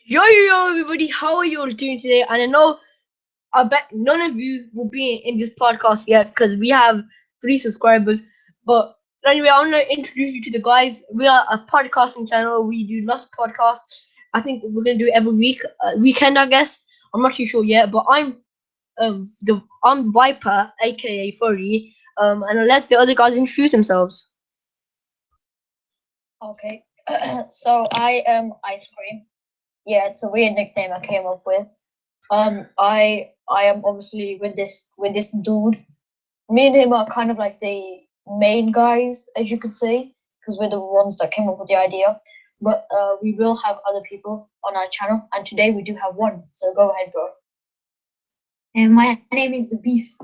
Yo, everybody, how are you all doing today? And I bet none of you will be in this podcast yet because we have 3 subscribers. But anyway, I want to introduce you to the guys. We are a podcasting channel. We do lots of podcasts. I think we're gonna do it every weekend, I guess. I'm not too sure yet, but I'm Viper, aka Furi. And I'll let the other guys introduce themselves. Okay, so I am Ice Cream. Yeah, it's a weird nickname I came up with. I am obviously with this dude. Me and him are kind of like the main guys, as you could say, because we're the ones that came up with the idea. But we will have other people on our channel, and today we do have one. So go ahead, bro. And my name is the Beast.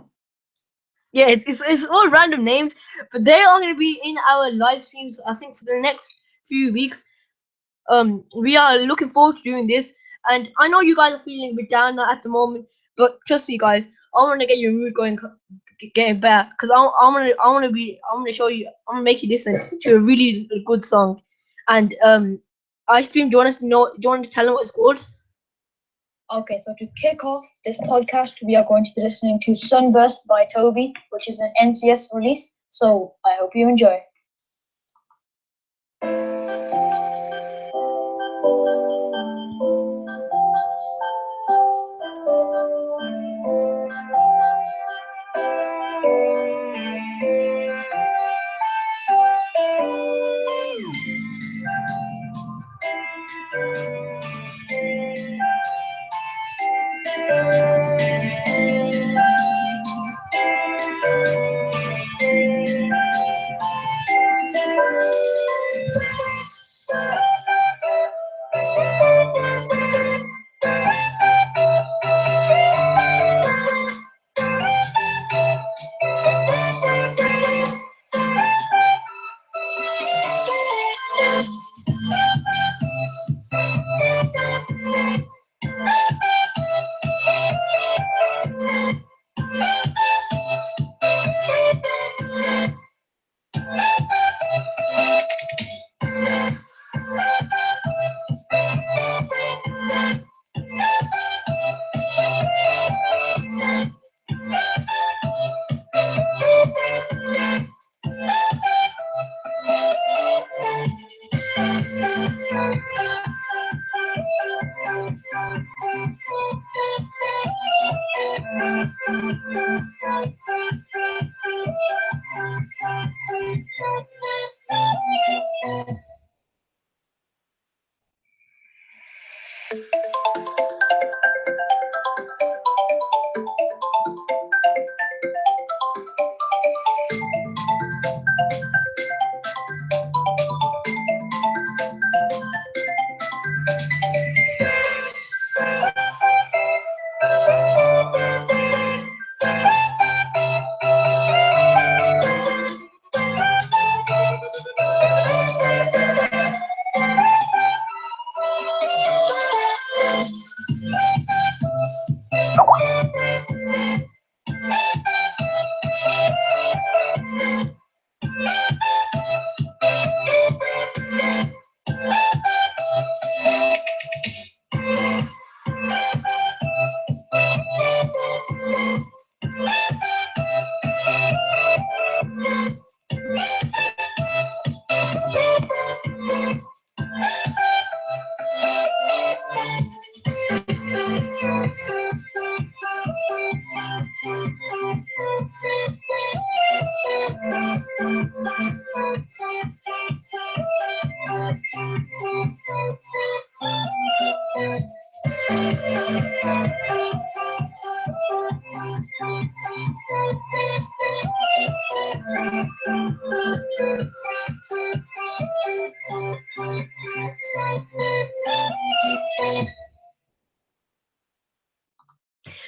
Yeah, it's all random names, but they're all gonna be in our live streams. I think for the next few weeks. We are looking forward to doing this, and I know you guys are feeling a bit down at the moment, but trust me, guys, I want to get your mood going, getting better, because I want to show you, I want to make you listen to a really good song, and Ice Cream, do you want to know? Do you want to tell them what it's called? Okay, so to kick off this podcast, we are going to be listening to Sunburst by Toby, which is an NCS release. So I hope you enjoy.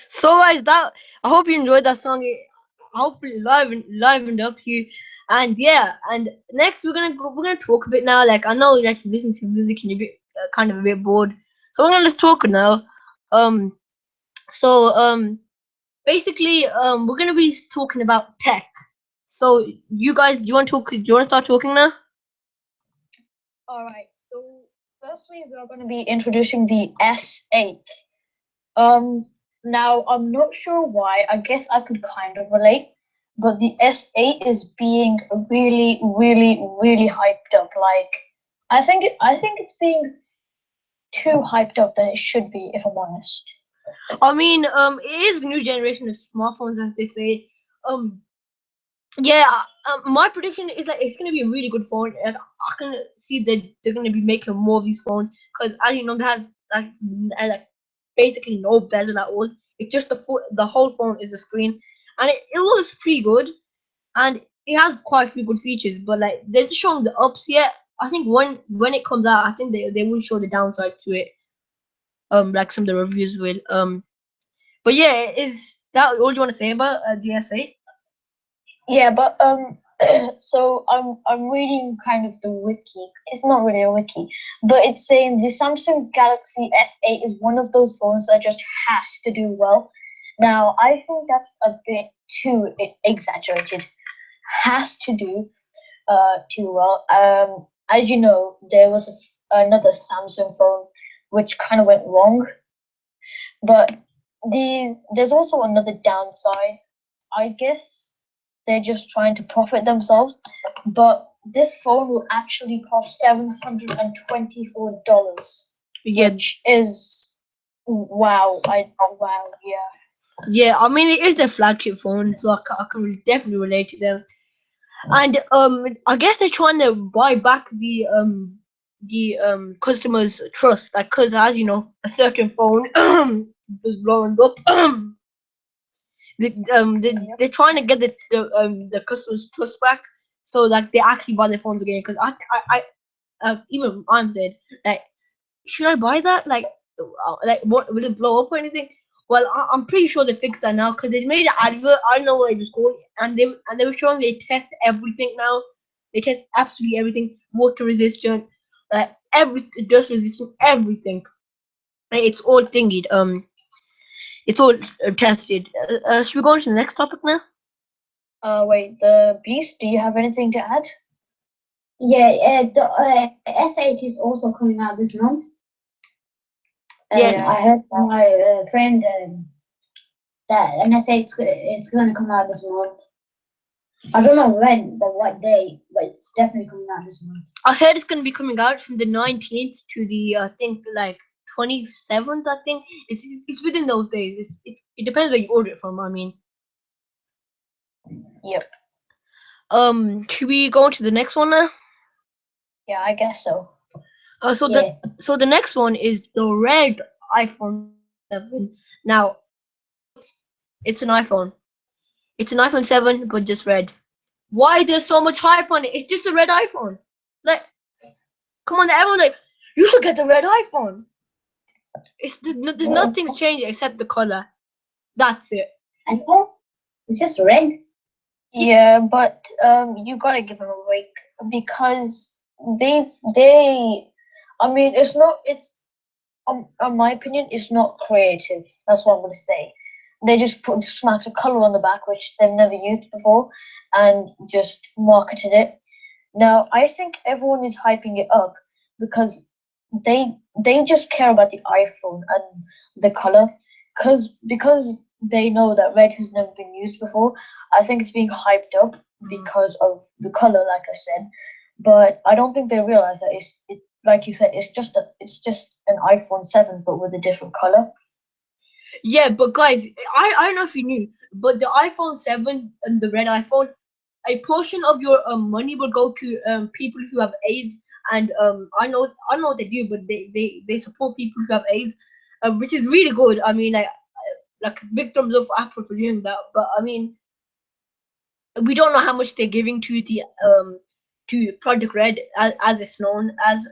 So guys, that I hope you enjoyed that song. I hope it livened up you. And yeah, and next we're gonna talk a bit now. Like I know like you listen to music and you're a bit, kind of a bit bored. So we're gonna just talk now. Um, so basically we're gonna be talking about tech. So you guys, do you want to talk? Do you want to start talking now? All right. So Firstly, we are going to be introducing the S8. Um, Now I'm not sure why. I guess I could kind of relate, but the S8 is being really, really, really hyped up. Like, I think it's being too hyped up than it should be, if I'm honest. I mean, it is the new generation of smartphones, as they say. Um, yeah, my prediction is like it's gonna be a really good phone, and I can see that they're gonna be making more of these phones because, as you know, they have like basically no bezel at all. It's just the whole phone is the screen, and it looks pretty good, and it has quite a few good features. But like they're just showing the ups yet. I think when it comes out, I think they will show the downside to it. Like some of the reviews will. But yeah, is that all you want to say about DSA? Yeah, but so I'm reading kind of the wiki. It's not really a wiki, but it's saying the Samsung Galaxy S8 is one of those phones that just has to do well. Now, I think that's a bit too exaggerated. Has to do too well. As you know, there was another Samsung phone which kind of went wrong, but there's also another downside. I guess they're just trying to profit themselves. But this phone will actually cost $724, Yeah, which is wow. Wow, yeah. yeah. I mean, it is their flagship phone, so I can definitely relate to them. And I guess they're trying to buy back the customers' trust, like, cause as you know, a certain phone was blowing up. They're trying to get the customers' trust back, so like they actually buy their phones again. Cause even I'm said like, should I buy that? Like what will it blow up or anything? Well, I'm pretty sure they fixed that now because they made an advert. I don't know what it was called, and they were showing they test everything now. They test absolutely everything, water resistant, like every dust resistant, everything. Like, it's all thingied. It's all tested. Should we go on to the next topic now? Wait, the Beast. Do you have anything to add? Yeah, the S8 is also coming out this month. Yeah, I heard from my friend that an S8 it's going to come out this month. I don't know when, but what day, but it's definitely coming out this month. I heard it's gonna be coming out from the 19th to the I think like 27th. I think it's within those days. It depends where you order it from. I mean, Yep. should we go on to the next one now? Yeah, I guess so. So Yeah. the next one is the red iPhone 7. Now, it's an iPhone. It's an iPhone 7, but just red. Why there's so much hype on it? It's just a red iPhone. Like, come on, everyone's like, you should get the red iPhone. There's nothing's changed except the color. That's it. And it's just red. Yeah, but you gotta give them a break because they I mean it's not it's in my opinion it's not creative. That's what I'm gonna say. They just put smacked a color on the back which they've never used before and just marketed it. Now I think everyone is hyping it up because they just care about the iPhone and the color because they know that red has never been used before. I think it's being hyped up because of the color, like I said. But I don't think they realize that like you said, it's just an iPhone 7 but with a different color. Yeah, but guys, I don't know if you knew, but the iPhone 7 and the red iPhone, a portion of your money will go to people who have AIDS, and I don't know what they do, but they support people who have AIDS, which is really good. I mean, like big thumbs up for Apple for doing that. But I mean, we don't know how much they're giving to Project Red, as it's known as,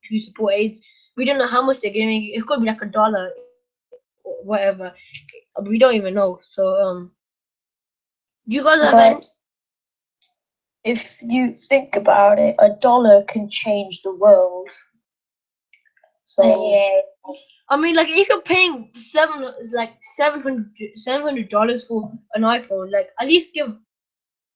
to support AIDS. We don't know how much they're giving. It could be like $1 or whatever. We don't even know. So you guys have any? But if you think about it, $1 can change the world. So Yeah. I mean, like if you're paying $700 for an iPhone, like at least give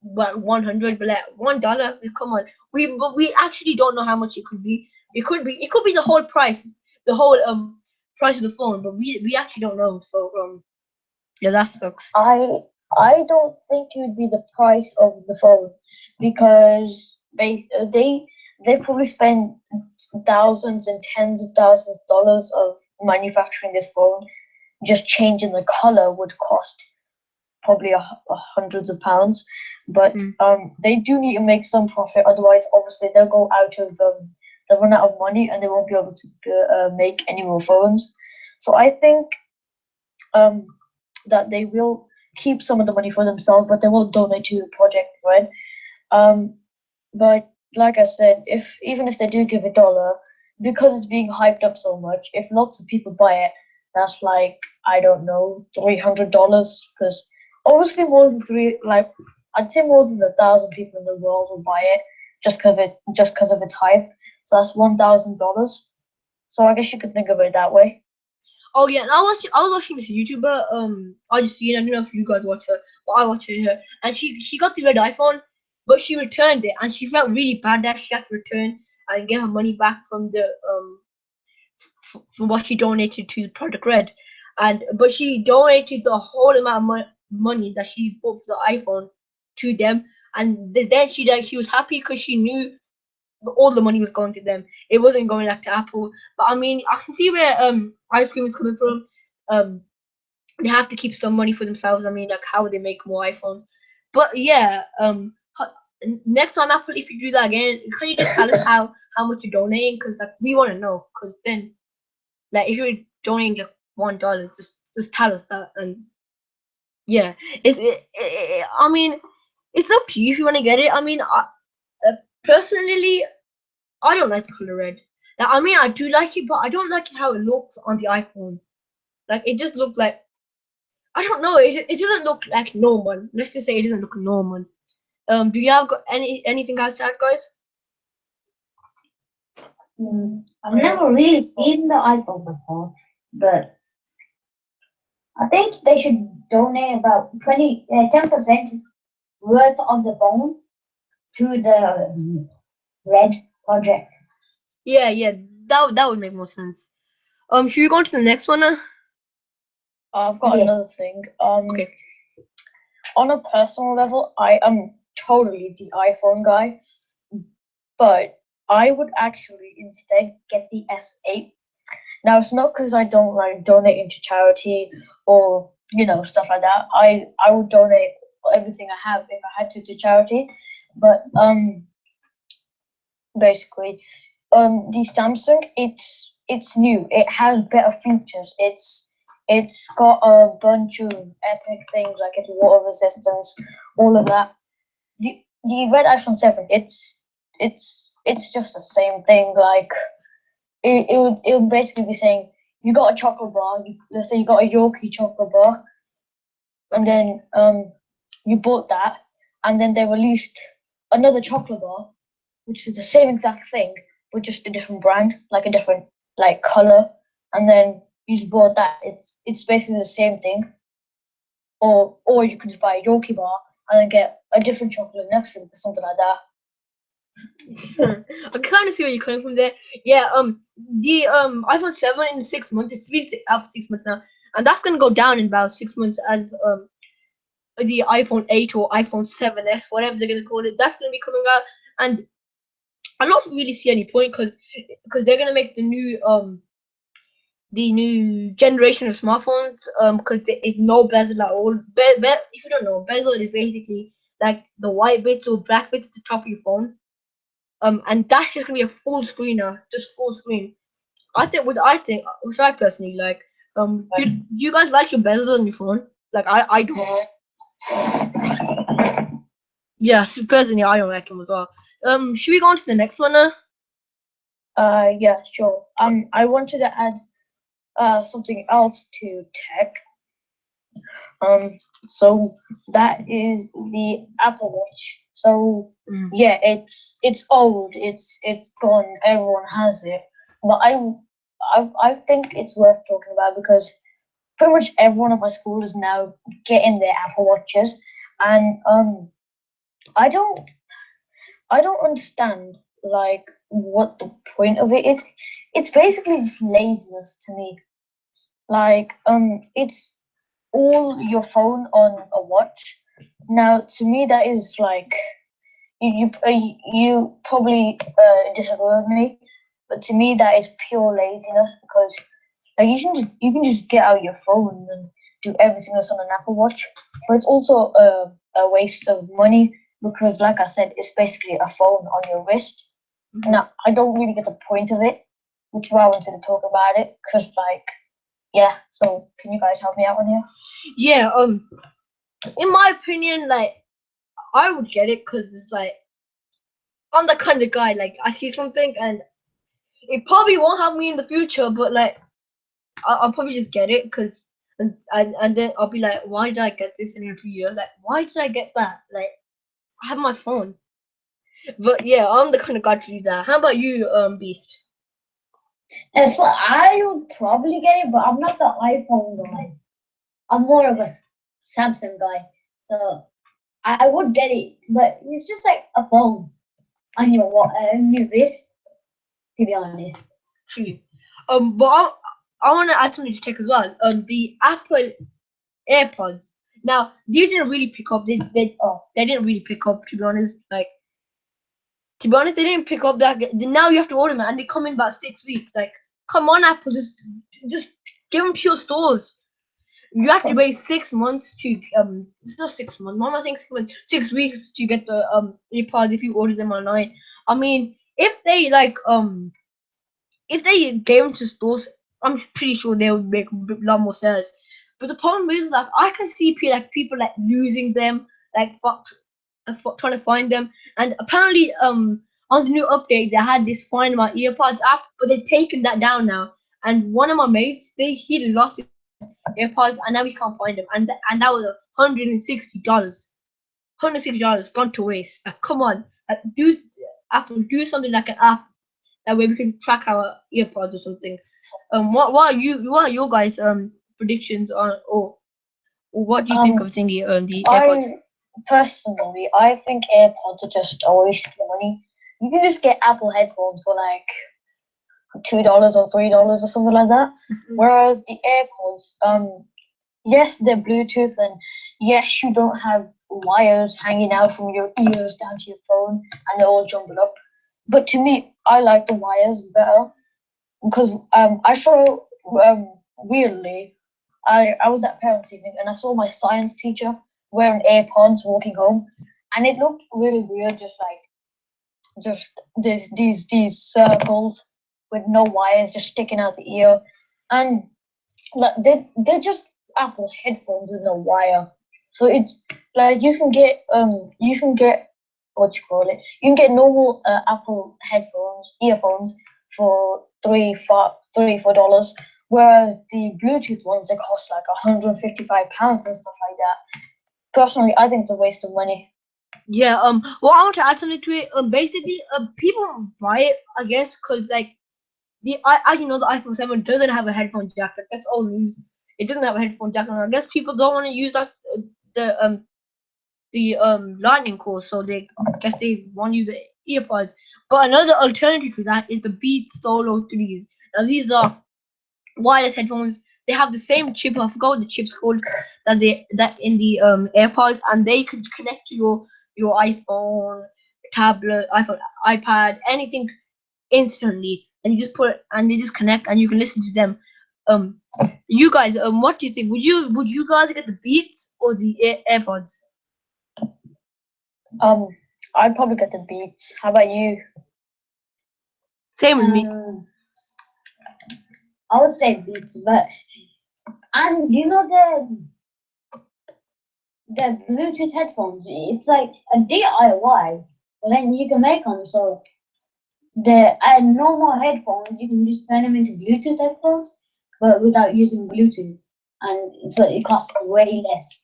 what 100, but like $1. Come on, we actually don't know how much it could be. It could be the whole price, the whole price of the phone, but we actually don't know. So yeah, that sucks. I don't think it would be the price of the phone because they probably spend thousands and tens of thousands of dollars of manufacturing this phone. Just changing the color would cost probably a hundreds of pounds. But Mm. they do need to make some profit. Otherwise, obviously, they'll run out of money and they won't be able to make any more phones. So I think um that they will keep some of the money for themselves, but they will donate to the project, right? Um, but like I said, if even if they do give $1, because it's being hyped up so much, if lots of people buy it, that's like I don't know, $300. Because obviously more than three, like I'd say more than 1,000 people in the world will buy it just because of its hype. So that's $1,000. So I guess you could think of it that way. Oh yeah, and I was watching this YouTuber, I just seen, I don't know if you guys watch her, but I watch her, and she got the red iPhone, but she returned it, and she felt really bad that she had to return and get her money back from the from what she donated to Project Red, and but she donated the whole amount of money that she bought for the iPhone to them, and then she was happy because she knew all the money was going to them. It wasn't going back to Apple. But I mean, I can see where ice cream is coming from. Um, they have to keep some money for themselves. I mean, like how would they make more iPhones? But yeah, next time Apple, if you do that again, can you just tell us how much you're donating? Because like we want to know. Because then, like if you're donating like $1, just tell us that. And yeah, I mean, it's up to you if you want to get it. I mean, personally, I don't like the color red. Like, I mean, I do like it, but I don't like it how it looks on the iPhone. Like, it just looks like I don't know. It doesn't look like normal. Let's just say it doesn't look normal. Do you have got anything else to add, guys? I've never really seen the iPhone before, but I think they should donate about 10% worth of the phone to the Red Project. Yeah, that would make more sense. Should we go on to the next one now? I've got Yes. another thing. Okay. On a personal level, I am totally the iPhone guy, but I would actually instead get the S8. Now it's not because I don't like donating to charity or stuff like that. I would donate everything I have if I had to charity, but basically the Samsung it's new. It has better features. It's got a bunch of epic things like its water resistance, all of that. The red iPhone 7, it's just the same thing. Like it would basically be saying you got a chocolate bar. Let's say you got a Yorkie chocolate bar, and then you bought that, and then they released another chocolate bar, which is the same exact thing, but just a different brand, like a different like color, and then you just bought that. It's basically the same thing. Or you could just buy a Yorkie bar and then get a different chocolate next to it or something like that. I kind of see where you're coming from there. Yeah. The iPhone 7 in 6 months. It's been out for 6 months now, and that's gonna go down in about 6 months as the iPhone 8 or iPhone 7s, whatever they're gonna call it. That's gonna be coming out, and I don't really see any point because they're gonna make the new generation of smartphones because it's no bezel at all. If you don't know, bezel is basically like the white bits or black bits at the top of your phone. And that's just gonna be a full screen now, just full screen. Which I personally like. Do you guys like your bezels on your phone? Like I do. Yeah, personally I don't like them as well. Should we go on to the next one now? Yeah, sure. I wanted to add something else to tech. So that is the Apple Watch. So yeah, it's old. It's gone. Everyone has it, but I think it's worth talking about because pretty much everyone at my school is now getting their Apple Watches, and I don't understand like what the point of it is. It's basically just laziness to me. Like it's all your phone on a watch. Now, to me, that is like you probably disagree with me, but to me that is pure laziness because like you can just get out your phone and do everything that's on an Apple Watch, but it's also a waste of money because, like I said, it's basically a phone on your wrist. Now, I don't really get the point of it, which is why I wanted to talk about it because, like, yeah. So, can you guys help me out on here? Yeah. In my opinion, like I would get it because it's like I'm the kind of guy like I see something and it probably won't help me in the future, but like I'll probably just get it because and then I'll be like, why did I get this in a few years? Like, why did I get that? Like, I have my phone. But yeah, I'm the kind of guy to do that. How about you, Beast? And so I would probably get it, but I'm not the iPhone guy. I'm more of a Samsung guy. So I would get it, but it's just like a phone on your wrist, to be honest. True. But I want to add something to take as well. The Apple AirPods. Now these didn't really pick up. They didn't really pick up, to be honest. Like, to be honest, they didn't pick up that. Now you have to order them, and they come in about 6 weeks. Like, come on, Apple, just give them to your stores. You have to wait 6 months to It's not 6 months. Why am I saying 6 months? 6 weeks to get the AirPods if you order them online. I mean, if they gave them to stores, I'm pretty sure they would make a lot more sales. But the problem is, like, I can see people like losing them, like trying to find them. And apparently, on the new update, they had this Find My EarPods app, but they've taken that down now. And one of my mates, he lost his AirPods, and now he can't find them. And that was $160. $160 gone to waste. Come on, do Apple, do something like an app that way we can track our earpods or something. What are your guys predictions on, or what do you think Um, of thingy the AirPods? I think AirPods are just a waste of money. You can just get Apple headphones for like $2 or $3 or something like that. Whereas the AirPods, yes, they're Bluetooth, and yes, you don't have wires hanging out from your ears down to your phone, and they're all jumbled up. But to me, I like the wires better because I saw weirdly, I was at parents' evening and I saw my science teacher wearing AirPods walking home, and it looked really weird, just these circles with no wires just sticking out the ear, and like they're just Apple headphones with no wire. So it's like you can get what you call it. You can get normal Apple earphones for $3 4 whereas the Bluetooth ones they cost like £155 and stuff like that. Personally, I think it's a waste of money. Yeah. Well, I want to add something to it. Basically, people buy it, I guess, cause like the iPhone 7 doesn't have a headphone jack. Like, that's old news. It doesn't have a headphone jack, and I guess people don't want to use that the lightning cord, so they I guess they want to use the earpods. But another alternative to that is the Beats Solo 3s. Now these are wireless headphones. They have the same chip. I forgot what the chip's called. That in the AirPods, and they could connect to your iPhone, tablet, iPad, anything instantly, and you just put it, and they just connect, and you can listen to them. Um, you guys, what do you think? Would you guys get the Beats or the AirPods? Um, I'd probably get the Beats. How about you? Same with me. I would say Beats, but and you know the Bluetooth headphones, it's like a DIY, but then you can make them so the normal headphones you can just turn them into Bluetooth headphones, but without using Bluetooth, and it costs way less.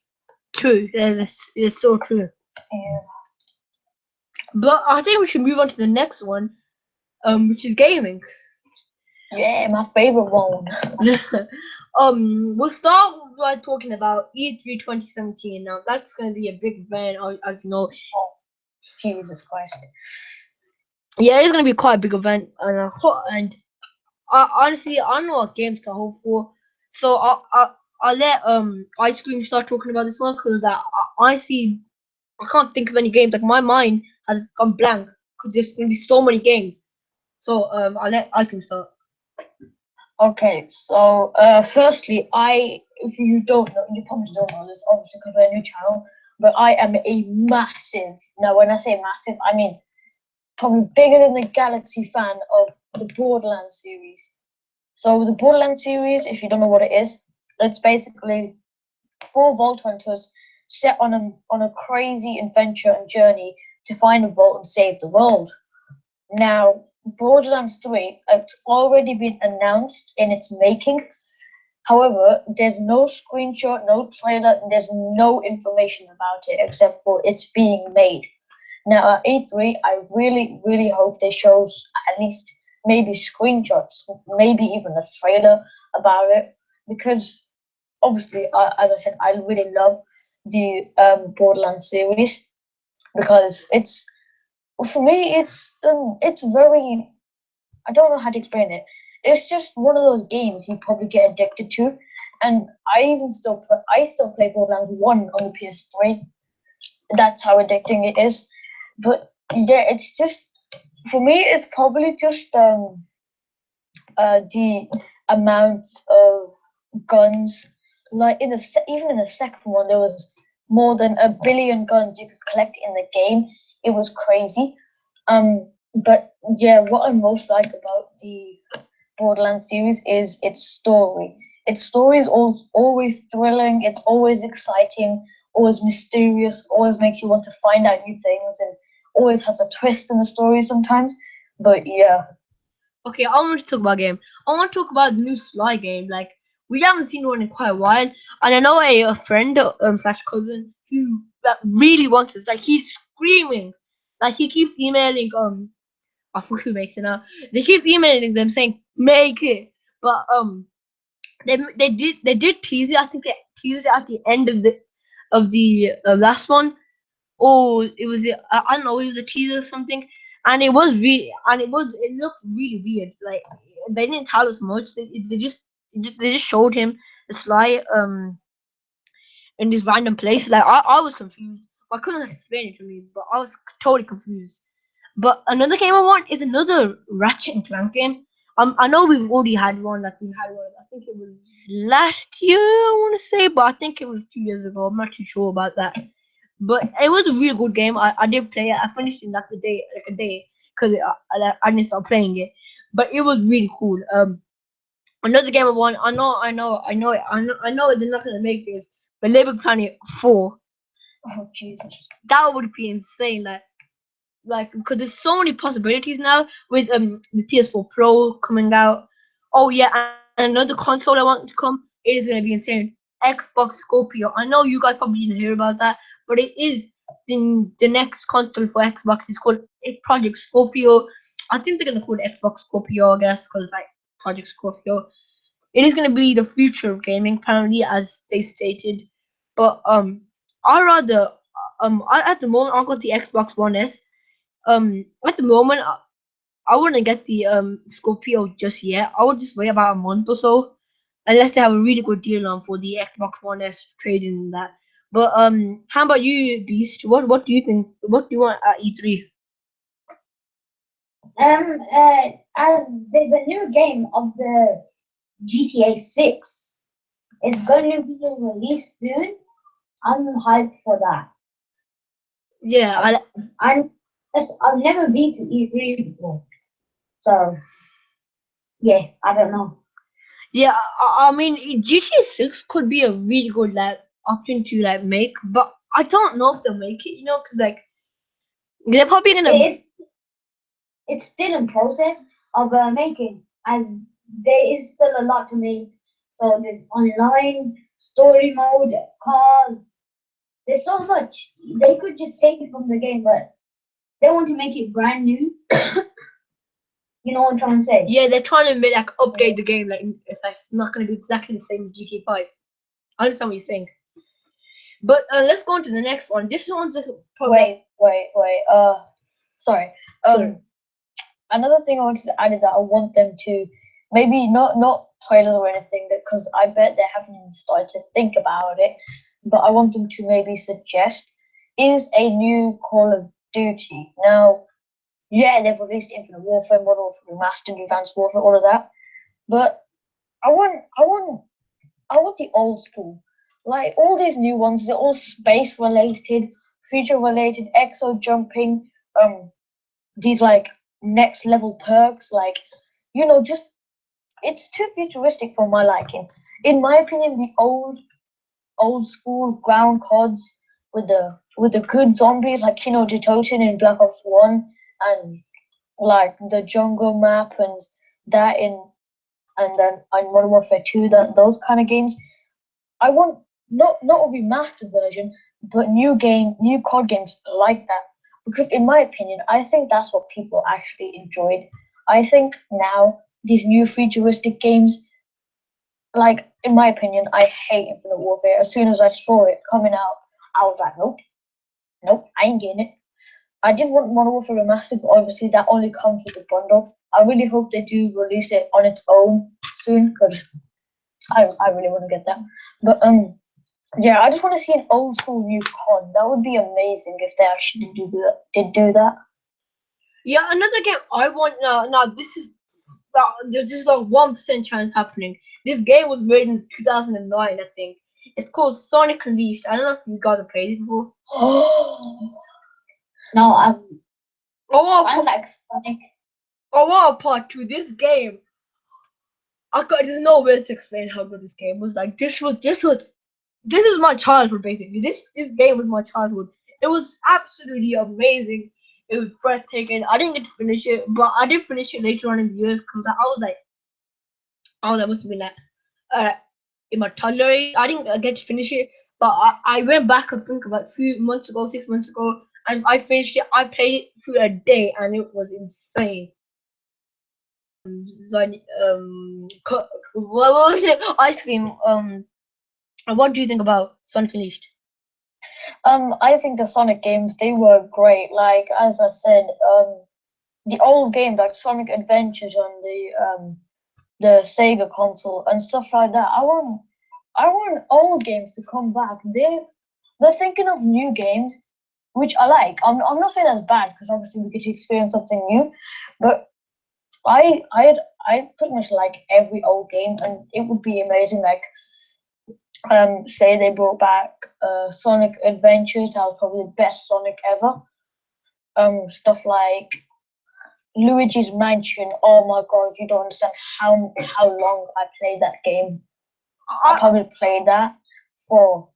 True, it's so true. Yeah. But I think we should move on to the next one, which is gaming. Yeah, my favorite one. We'll start by talking about E3 2017. Now that's going to be a big event, as you know. Oh, Jesus Christ. Yeah, it's gonna be quite a big event, and honestly, I don't know what games to hope for. So I'll let Ice Cream start talking about this one because honestly I can't think of any games. Like my mind has gone blank because there's gonna be so many games. So I'll let Ice Cream start. Okay, so firstly, if you don't know, you probably don't know this, obviously, because we're a new channel, but I am a massive, now when I say massive, I mean probably bigger than the galaxy fan of the Borderlands series. So the Borderlands series, if you don't know what it is, it's basically four vault hunters set on a crazy adventure and journey to find a vault and save the world. Now, Borderlands 3, it's already been announced in its making. However, there's no screenshot, no trailer, and there's no information about it except for it's being made. Now, at E3, I really, really hope they show at least maybe screenshots, maybe even a trailer about it, because obviously, as I said, I really love the Borderlands series because it's for me, it's very, I don't know how to explain it. It's just one of those games you probably get addicted to, and I still play Borderlands 1 on the PS3. That's how addicting it is. But yeah, it's just for me. It's probably just the amount of guns. Like even in the second one, there was more than 1 billion guns you could collect in the game. It was crazy. But yeah, what I most like about the Borderlands series is its story. Its story is always thrilling. It's always exciting, always mysterious, always makes you want to find out new things, and always has a twist in the story sometimes. But yeah, Okay, I want to talk about game. I want to talk about the new Sly game. Like we haven't seen one in quite a while, and I know a friend slash cousin who really wants this. Like he's screaming, like he keeps emailing I forget who makes it now. They keep emailing them saying make it, but they did tease it. I think they teased it at the end of the last one. Oh, it was I don't know, it was a teaser or something, and it looked really weird. Like they didn't tell us much. They just showed him the Sly in this random place. Like I was confused. I couldn't explain it to me, but I was totally confused. But another game I want is another Ratchet and Clank game. I know we've already had one. Like we had one. I think it was last year. I want to say, but I think it was 2 years ago. I'm not too sure about that. But it was a really good game. I did play it. I finished it like a day, because I didn't stop playing it. But it was really cool. Another game I want. I know they're not gonna make this, but Little Planet 4. oh Jesus. That would be insane. Like because there's so many possibilities now with the PS4 Pro coming out. Oh yeah, and another console I want to come. It is gonna be insane. Xbox Scorpio. I know you guys probably didn't hear about that, but it is the next console for Xbox is called Project Scorpio. I think they're gonna call it Xbox Scorpio, I guess, because like Project Scorpio. It is gonna be the future of gaming, apparently, as they stated. But I rather at the moment I got the Xbox One S. At the moment, I wouldn't get the Scorpio just yet. I would just wait about a month or so, unless they have a really good deal on for the Xbox One S trading and that. But how about you, Beast? What do you think? What do you want at E3? As there's a new game of the GTA 6. It's going to be released soon. I'm hyped for that. Yeah, I'm, I've never been to E3 before, so yeah, I don't know. I mean GTA 6 could be a really good like option to like make, but I don't know if they'll make it. Because like they're probably gonna. It's it's still in process of making, as there is still a lot to make. So there's online story mode, cars. There's so much. They could just take it from the game, but they want to make it brand new. You know what I'm trying to say? Yeah, they're trying to like update the game. Like it's not gonna be exactly the same as GTA 5. I understand what you're saying. But let's go on to the next one. This one's a probably Wait. Sorry. Sure. another thing I wanted to add is that I want them to maybe not trailers or anything, because I bet they haven't even started to think about it. But I want them to maybe suggest is a new Call of Duty. Now, yeah, they've released Infinite Warfare, Modern Warfare Remastered, Advanced Warfare, all of that. But I want the old school. Like all these new ones, they're all space related, future related, exo jumping, these like next level perks, like just it's too futuristic for my liking. In my opinion, the old school ground cods with the good zombies like Detotin in Black Ops 1, and like the jungle map and that in and then in Modern Warfare 2, that those kind of games. I want not a remastered version, but new COD games like that. Because in my opinion, I think that's what people actually enjoyed. I think now these new futuristic games, like in my opinion, I hate Infinite Warfare. As soon as I saw it coming out, I was like, nope, I ain't getting it. I did want Modern Warfare Remastered, but obviously that only comes with the bundle. I really hope they do release it on its own soon, because I really want to get that. But yeah, I just want to see an old school new COD. That would be amazing if they actually did do that. Yeah, another game I want now. There's just like 1% chance happening. This game was made in 2009, I think. It's called Sonic Unleashed. I don't know if you guys have played it before. No, I'm Oh, wow, sounds like Sonic. oh, wow, part two. This game, there's no way to explain how good this game was. Like this is my childhood basically. This game was my childhood. It was absolutely amazing. It was breathtaking. I didn't get to finish it, but I did finish it later on in the years because I was like, oh, that must have been like, uh, in my toddler age. I didn't get to finish it, but I went back, I think about 3 months ago, 6 months ago, and I finished it. I played it through a day, and it was insane. What was it? Ice cream. What do you think about Sonic Unleashed? I think the Sonic games, they were great. Like as I said, the old games like Sonic Adventures on the Sega console and stuff like that. I want old games to come back. They're thinking of new games, which I like. I'm not saying that's bad, because obviously we get to experience something new, but I pretty much like every old game, and it would be amazing. Like say they brought back Sonic Adventures. That was probably the best Sonic ever. Stuff like Luigi's Mansion. Oh my god, you don't understand how long I played that game. I probably played that for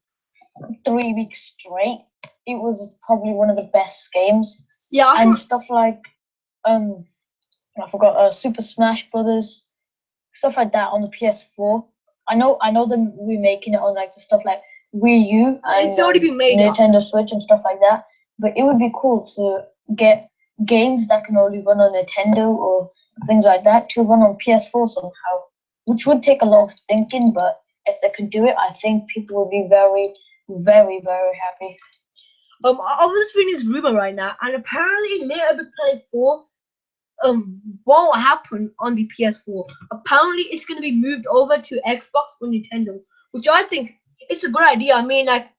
3 weeks straight. It was probably one of the best games. Yeah, And stuff like I forgot Super Smash Brothers, stuff like that on the PS4. I know them remaking it on like the stuff like Wii U and it's already been made. Nintendo Switch and stuff like that. But it would be cool to get games that can only run on Nintendo or things like that to run on PS4 somehow, which would take a lot of thinking. But if they could do it, I think people would be very, very, very happy. I was just reading this rumor right now, and apparently Little Big Planet 4 won't happen on the PS4. Apparently, it's gonna be moved over to Xbox or Nintendo, which I think it's a good idea. I mean, like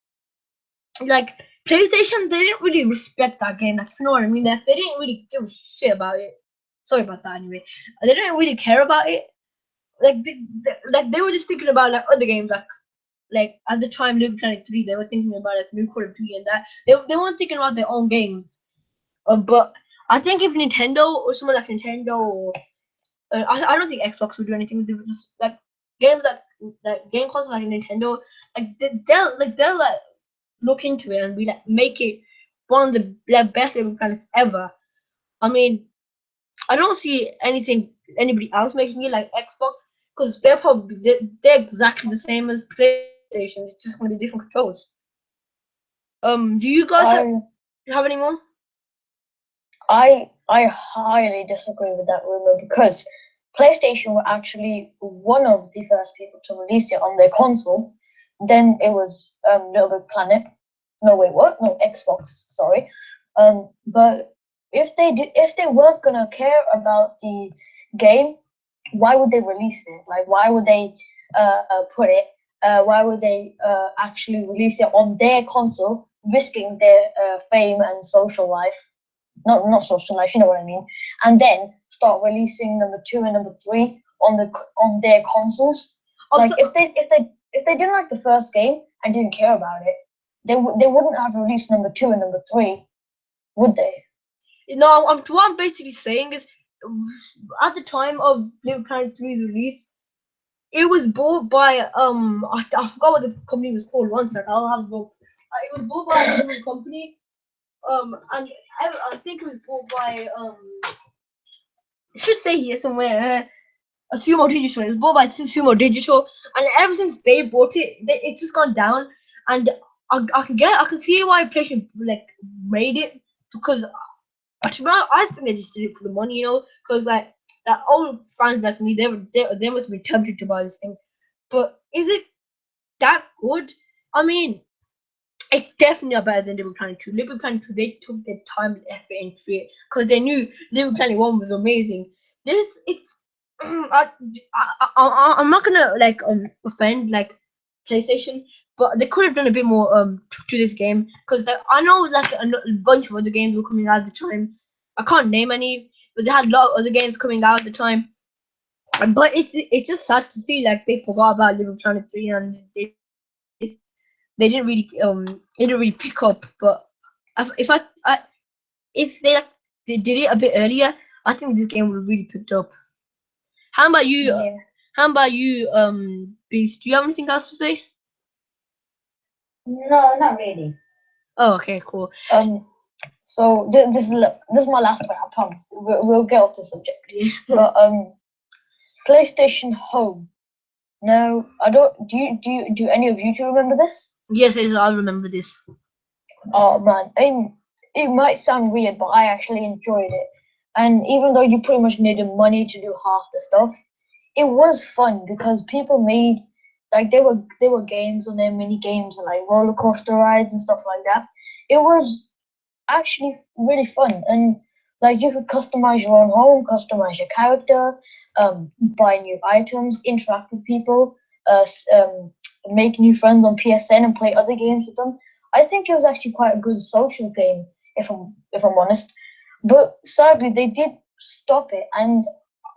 PlayStation, they didn't really respect that game. Like, if you know what I mean? Like, they didn't really give a shit about it. Sorry about that. Anyway, they didn't really care about it. Like, they were just thinking about like other games, like at the time, Little Planet 3, they were thinking about like new Call of Duty and that. They weren't thinking about their own games. But I think if Nintendo or someone like Nintendo or I don't think Xbox would do anything. They would just like games like game consoles like Nintendo, they'll like look into it and be like make it one of the best Little Planets ever. I mean, I don't see anybody else making it like Xbox, because they're exactly the same as PlayStation. It's just gonna be different controls. Do you guys have any more? I highly disagree with that rumor, because PlayStation were actually one of the first people to release it on their console. Then it was Little Big Planet. No wait, what? No, Xbox. Sorry. But if they weren't gonna care about the game, why would they release it? Like, why would they put it? Why would they actually release it on their console, risking their fame and social life? Not social life, you know what I mean? And then start releasing number two and number three on their consoles. Like, if they didn't like the first game and didn't care about it, they wouldn't have released number two and number three, would they? What I'm basically saying is, at the time of Little Planet 3's release, it was bought by I forgot what the company was called. One sec, I'll have a look. It was bought by a German company. And I think it was bought by it should say here somewhere. Sumo Digital. It was bought by Sumo Digital, and ever since they bought it, it's just gone down. And I can see why PlayStation like made it because to be honest, I think they just did it for the money, because like old fans like me, they must be tempted to buy this thing. But is it that good? I mean, it's definitely better than Little Planet 2. Little Planet 2, they took their time and effort into it because they knew Little Planet 1 was amazing. It's I'm not gonna like offend like PlayStation, but they could have done a bit more to this game because I know like a bunch of other games were coming out at the time. I can't name any, but they had a lot of other games coming out at the time. But it's just sad to see like they forgot about Little Planet 3 and they didn't really pick up. But if they did it a bit earlier, I think this game would have really picked up. How about you? Yeah. How about you, Beast? Do you have anything else to say? No, not really. Oh, okay, cool. So this is my last point. I promise. We'll get off the subject. But PlayStation Home. No, I don't. Do any of you two remember this? Yes, I remember this. Oh man, it might sound weird, but I actually enjoyed it. And even though you pretty much needed money to do half the stuff, it was fun because people made like there were games on there, mini games and like roller coaster rides and stuff like that. It was actually really fun, and like you could customize your own home, customize your character, buy new items, interact with people, make new friends on PSN and play other games with them. I think it was actually quite a good social game, if I'm honest. But sadly, they did stop it, and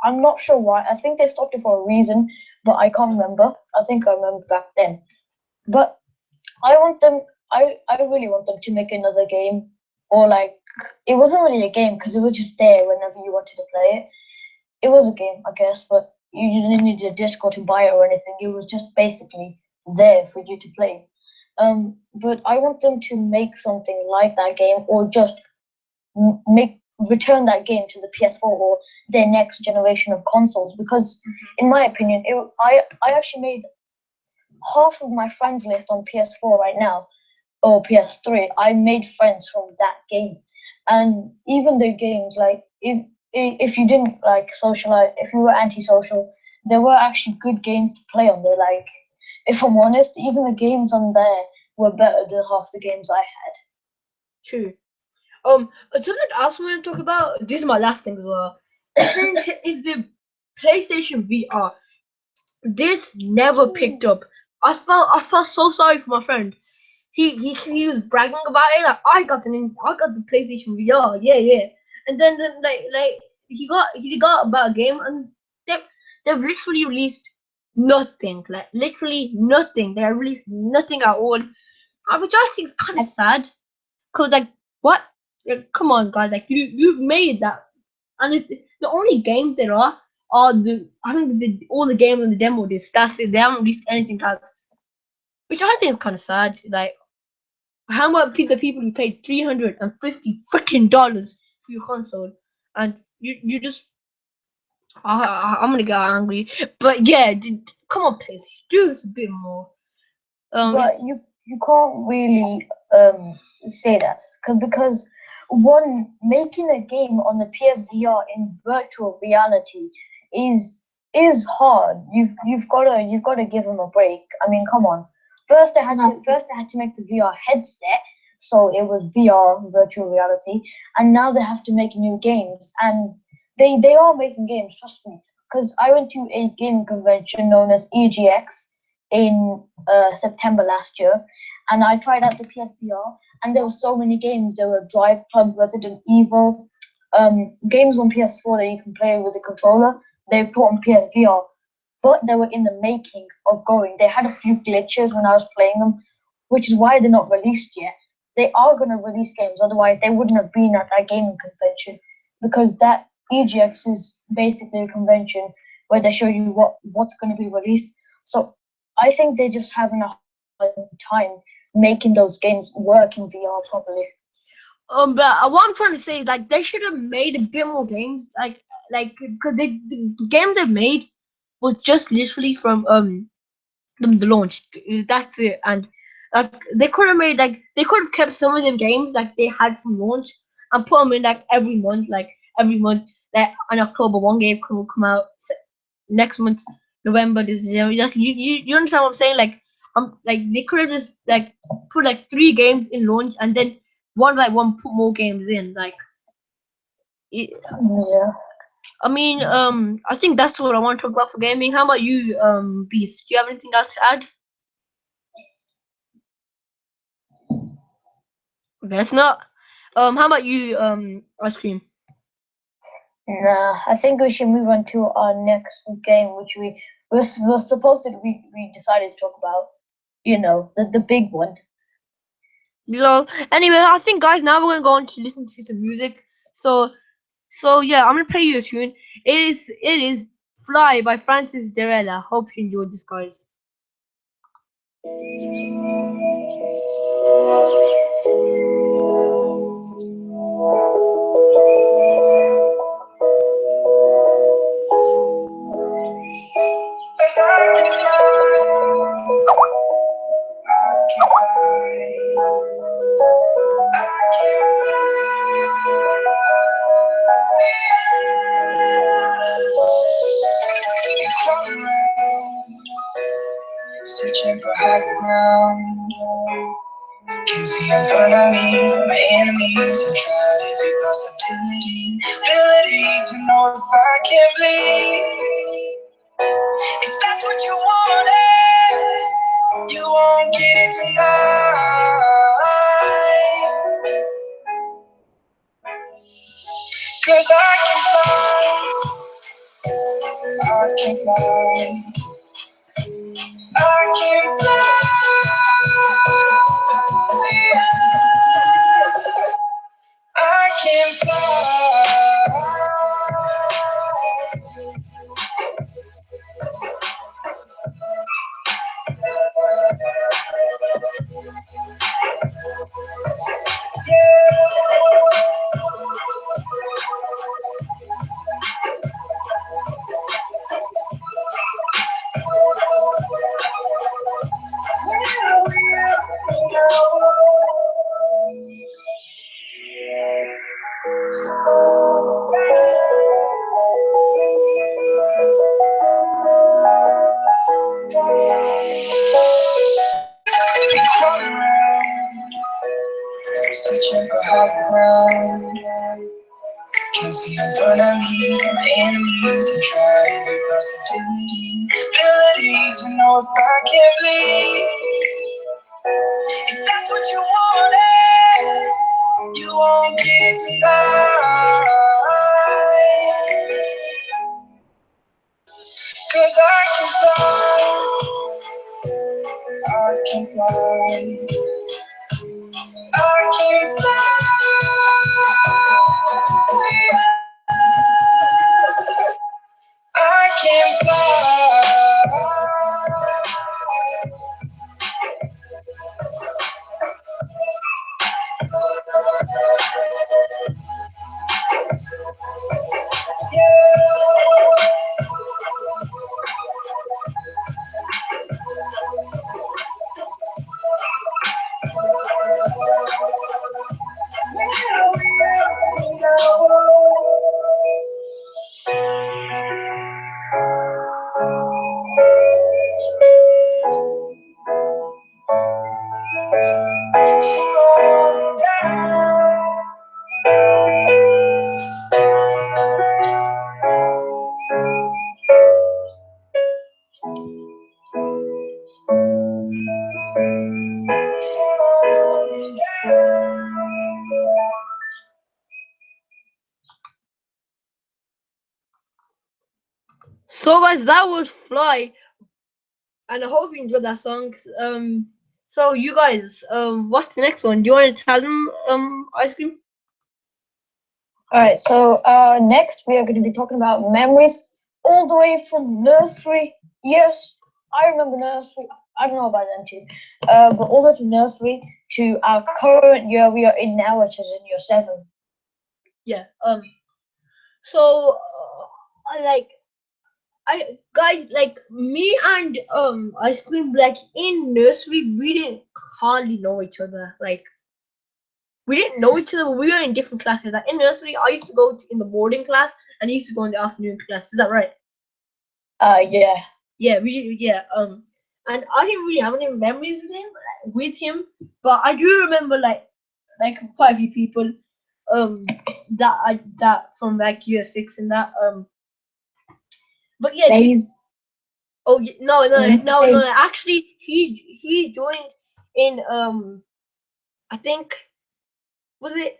I'm not sure why. I think they stopped it for a reason, but I can't remember. I think I remember back then. But I want them. I really want them to make another game, or like it wasn't really a game because it was just there whenever you wanted to play it. It was a game, I guess, but you didn't need a Discord to buy it or anything. It was just basically there for you to play. But I want them to make something like that game, or just make return that game to the PS4 or their next generation of consoles. Because, in my opinion, I actually made half of my friends list on PS4 right now or PS3. I made friends from that game, and even the games like if you didn't like socialize, if you were antisocial, there were actually good games to play on there. Like, if I'm honest, even the games on there were better than half the games I had. True. Something else we want to talk about. This is my last thing as well. Is the PlayStation VR. This never picked up. I felt so sorry for my friend. He was bragging about it like I got the PlayStation VR, yeah. And then like he got about a game and they've literally released nothing, like literally nothing. They have released nothing at all, which I think is kind of sad. Cause like what? Like, come on, guys! Like you've made that, and the only games there are all the games on the demo disc. That's it. They haven't released anything else, which I think is kind of sad. Like how about the people who paid $350 freaking dollars for your console, and you just I'm gonna get angry. But yeah, come on, please do this a bit more. But you can't really say that because one making a game on the PSVR in virtual reality is hard. You've got to give them a break. I mean, come on. First, they had to make the VR headset, so it was VR, virtual reality, and now they have to make new games, and they are making games. Trust me, because I went to a gaming convention known as EGX in September last year, and I tried out the PSVR, and there were so many games. There were Drive Club, Resident Evil, games on PS4 that you can play with a controller. They put on PSVR, but they were in the making of going. They had a few glitches when I was playing them, which is why they're not released yet. They are going to release games, otherwise they wouldn't have been at that gaming convention, because that EGX is basically a convention where they show you what's going to be released. So I think they're just having a hard time making those games work in VR properly. But what I'm trying to say is like they should have made a bit more games, like because the game they made was just literally from the launch. That's it, and like they could have made like they could have kept some of the games like they had from launch and put them in like every month, like on October one game will come out next month, November, December. Like you understand what I'm saying? Like they could have just like put like three games in launch and then one by one put more games in. Like it, Yeah. I mean, I think that's what I want to talk about for gaming. How about you, Beast? Do you have anything else to add? That's not. How about you, ice cream? Nah, I think we should move on to our next game, which we're supposed to we decided to talk about. You know, the big one. Anyway, I think guys, now we're gonna go on to listen to some music. So yeah, I'm gonna play you a tune. It is Fly by Francis Derella. Hope you enjoyed this, guys. Searching for higher ground. Can see in front of me my enemies to try to do possibility. Ability to know if I can bleed. If that's what you wanted, you won't get it tonight. Cause I can fly, I can fly. I can fly. Searching for higher ground. Can see in front of me my enemies to try to do possibility. Ability to know if I can bleed. If that's what you wanted, you won't get it tonight. Cause I can fly, I can fly, I can fly. I can fly. So guys, that was Fly, and I hope you enjoyed that song. So you guys, what's the next one? Do you want to tell them, Ice Cream? Alright, so next we are going to be talking about memories all the way from nursery. Yes, I remember nursery. I don't know about them too. But all the way from nursery to our current year we are in now, which is in year 7. Yeah. So like guys, like me and Ice Cream, like in nursery, we didn't hardly know each other. Like we didn't know each other. But we were in different classes. Like in nursery, I used to go in the morning class, and he used to go in the afternoon class. Is that right? Yeah. Yeah, yeah. And I didn't really have any memories with him, but I do remember like quite a few people that from like year 6 and that but yeah Days. oh no no Remember no no days? no, actually he joined in I think was it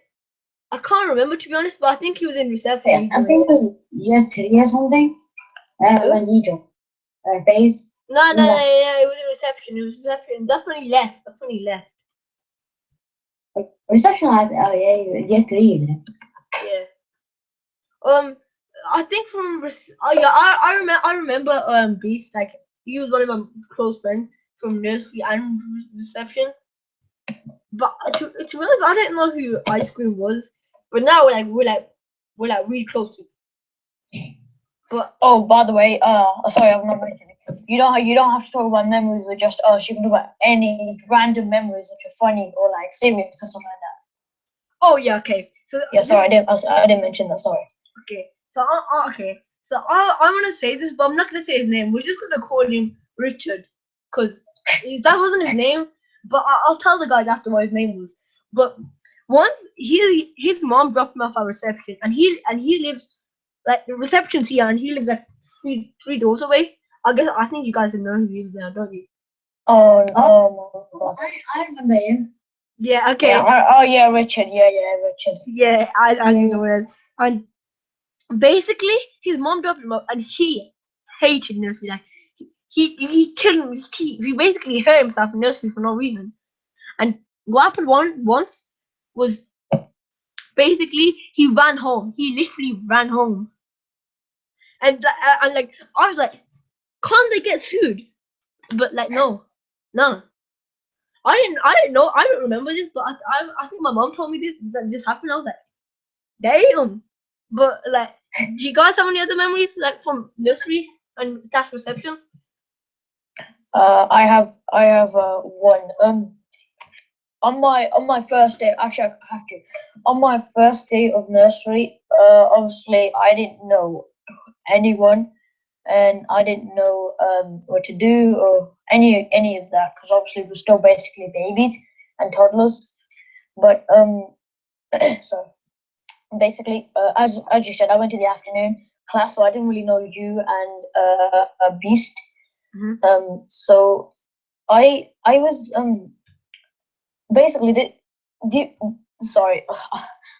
I can't remember to be honest, but I think he was in reception Yeah, he I joined. think it was year 3 or something. Who? When he joined. Days. No, no, no, No, no, it was in reception. It was reception. That's when he left. That's when he left. reception. Oh yeah, year 3. Then. Yeah. I think oh yeah, I remember Beast, like he was one of my close friends from nursery and reception. But to be honest, I didn't know who Ice Cream was. But now we're like really close to. But Oh, by the way, sorry, I'm not mentioning. You don't have to talk about memories with just us. You can talk about any random memories that are funny or like serious or something like that. oh yeah, okay. So Yeah, sorry, I didn't mention that. Sorry. okay. So okay. So I want to say this, but I'm not gonna say his name. We're just gonna call him Richard, cause that wasn't his name. But I'll tell the guys after what his name was. But once his mom dropped him off at reception, and he lives like the reception's here, and he lives like three doors away. I think you guys know who he is now, don't you? Oh, Oh, oh my God. I remember him. Yeah. Yeah. Okay. Oh yeah, Richard. Yeah, Richard. Yeah. I Yeah. know it. And basically, his mom dropped him off, and he hated nursery. Like he killed him. He basically hurt himself in nursery for no reason. And what happened once was basically he ran home. He literally ran home, and like I was like, can't they get sued? But like no. I didn't know. I don't remember this, but I think my mom told me this happened. I was like, damn. But like, do you guys have any other memories like from nursery and staff reception? I have one. On my first day, actually, I have to. On my first day of nursery, obviously, I didn't know anyone, and I didn't know what to do or any of that because obviously we're still basically babies and toddlers. But so basically, as you said, I went to the afternoon class, so I didn't really know you and Beast. Mm-hmm. So I was basically the sorry,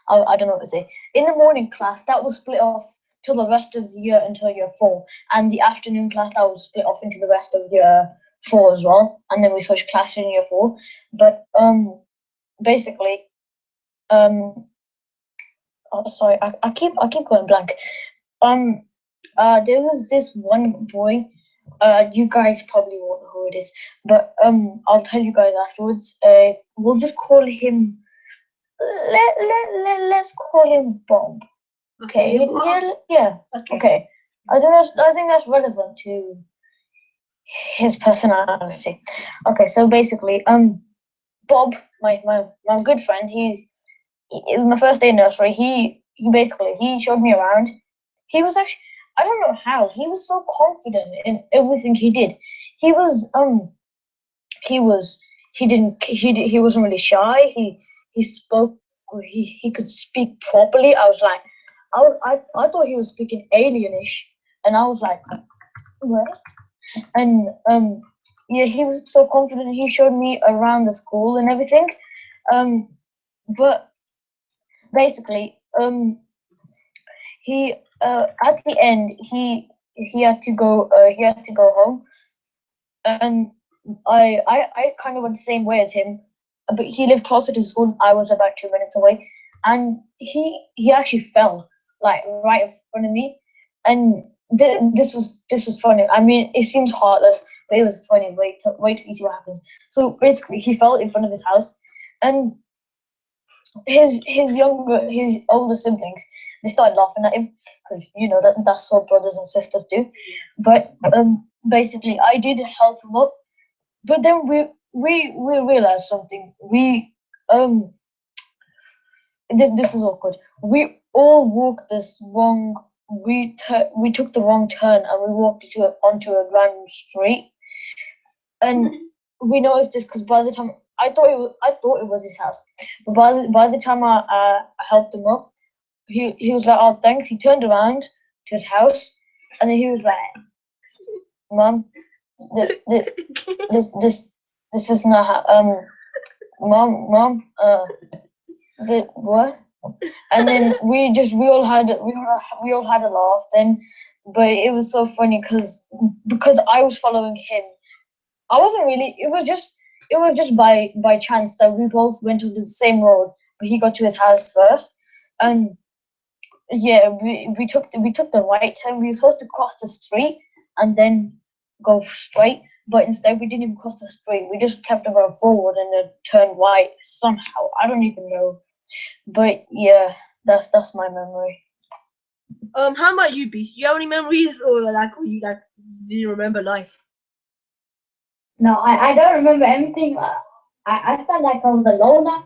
I don't know what to say. In the morning class, that was split off to the rest of the year until year 4, and the afternoon class that was split off into the rest of year 4 as well, and then we switched classes in year 4. But basically, sorry, I keep going blank. Um, there was this one boy. You guys probably won't know who it is, but I'll tell you guys afterwards. We'll just call him. Let's call him Bob. Okay. Yeah. Okay. Okay. I think that's relevant to his personality. Okay. So basically, Bob, my good friend, it was my first day in nursery. He showed me around. He was actually, I don't know how, he was so confident in everything he did. He was he was he wasn't really shy. He spoke, he could speak properly. I was like, I thought he was speaking alienish, and I was like, what? And yeah, he was so confident. He showed me around the school and everything. But basically, he at the end he had to go. He had to go home, and I kind of went the same way as him, but he lived closer to school. I was about 2 minutes away, and he actually fell like right in front of me, and this was funny. I mean, it seems heartless, but it was funny. Wait till you see what happens. So basically, he fell in front of his house, and his older siblings, they started laughing at him because that's what brothers and sisters do. But basically, I did help him up, but then we realized something. This is awkward. We all walked this wrong. We took the wrong turn and we walked onto a random street, and we noticed this because by the time I thought it was his house, but by the time I helped him up, he was like, "Oh, thanks." He turned around to his house, and then he was like, "Mom, this this is not how, mom, what?" And then we all had a laugh then, but it was so funny because I was following him. I wasn't really. It was just by chance that we both went to the same road, but he got to his house first, and yeah, we took the right turn. We were supposed to cross the street and then go straight, but instead we didn't even cross the street. We just kept on going forward and then turned right somehow. I don't even know, but yeah, that's my memory. How about you, Beast? Do you have any memories, or do you remember life? No, I don't remember anything. I felt like I was a loner.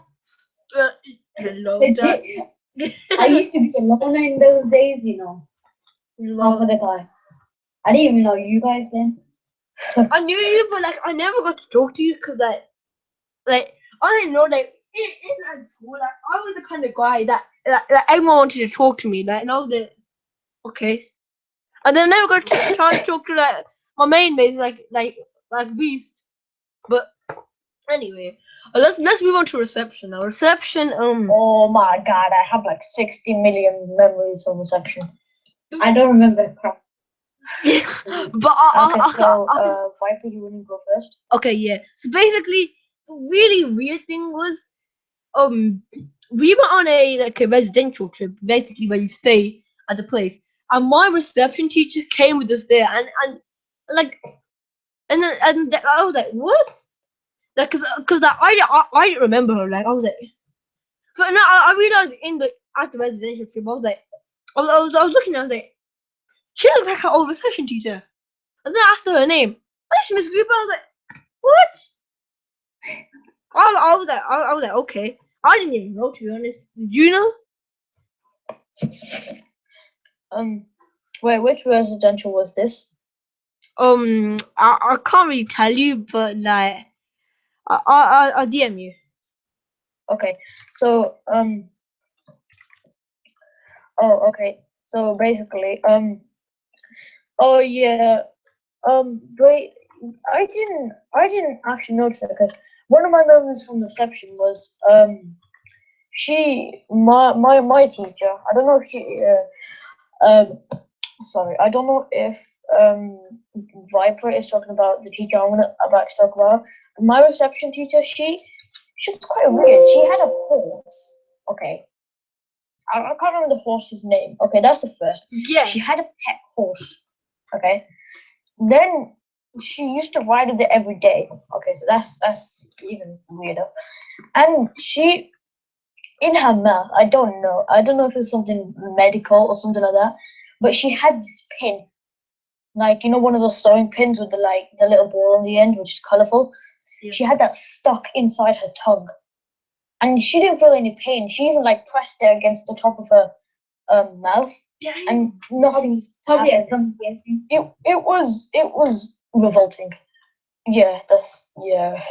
Hello, Legit. I used to be a loner in those days, half of the time. I didn't even know you guys then. I knew you, but I never got to talk to you because I didn't know in school I was the kind of guy that everyone wanted to talk to me and I was okay, and then I never got to try to talk to my main mates like Beast. But anyway, let's move on to reception now. Reception. Oh my god, I have like 60 million memories from reception. I don't remember crap. But Okay, so Viper, you wouldn't go first? okay, yeah. So basically, the really weird thing was, we were on a residential trip, basically where you stay at the place, and my reception teacher came with us there, and like, I was like, what? Cause I didn't remember her. Like I was like, so now I realized at the residential trip, I was like, I was looking, I was like, she looks like her old reception teacher, and then I asked her her name. Oh, it's Miss Cooper. I was like, what? I was like, okay. I didn't even know, to be honest. Did you know? Wait, which residential was this? I can't really tell you, but I'll DM you. Okay, so oh, okay. So basically, oh yeah, wait, I didn't actually notice it because one of my memories from reception was my teacher. I don't know if sorry, I don't know if Viper is talking about the teacher about to talk about. My reception teacher, she's quite weird. She had a horse. Okay, I can't remember the horse's name. Okay, that's the first. Yeah. She had a pet horse. Okay. Then she used to ride it every day. Okay, so that's even weirder. And she, in her mouth, I don't know if it's something medical or something like that, but she had this pin, like one of those sewing pins with the little ball on the end, which is colourful. Yeah. She had that stuck inside her tongue, and she didn't feel any pain. She even pressed it against the top of her mouth, and nothing. Probably a tongue piercing. It was revolting. Yeah, yeah.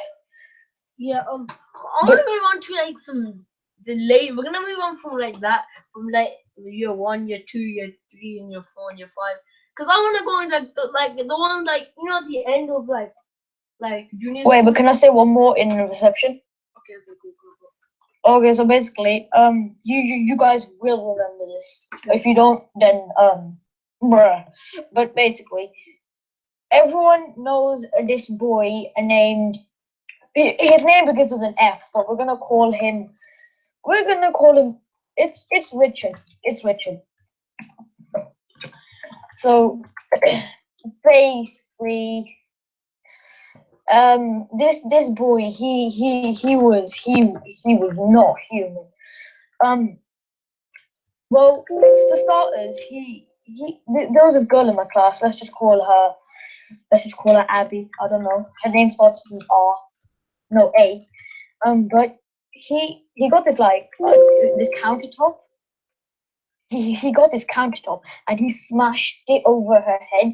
Yeah. I want to move on to we're gonna move on from that, from year 1, year 2, year 3, and year 4 and year 5. Cause I want to go into the one at the end of junior. Wait, but can I say one more in reception? Okay, cool. Okay, so basically, you guys will remember this. If you don't, then bruh. But basically, everyone knows this boy named. His name begins with an F, but we're gonna call him. We're gonna call him. It's Richard. It's Richard. So basically, this boy he was not human. Um, well, for starters, there was this girl in my class. Let's just call her Abby. I don't know. Her name starts with R, no A. But he got this this countertop. He got this countertop and he smashed it over her head.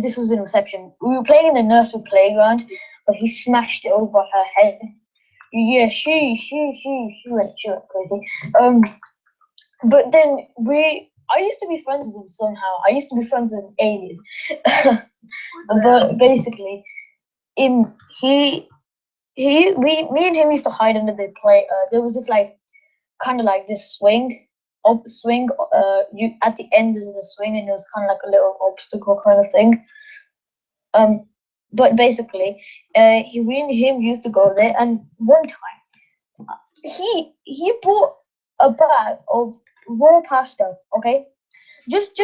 This was in reception. We were playing in the nursery playground, but he smashed it over her head. Yeah, she went crazy. But then I used to be friends with him somehow. I used to be friends with an alien. But basically, he me and him used to hide under the play. There was this kind of like this swing. You at the end is a swing, and it was kind of like a little obstacle kind of thing. Um, but basically, we and him used to go there, and one time he bought a bag of raw pasta. Okay, just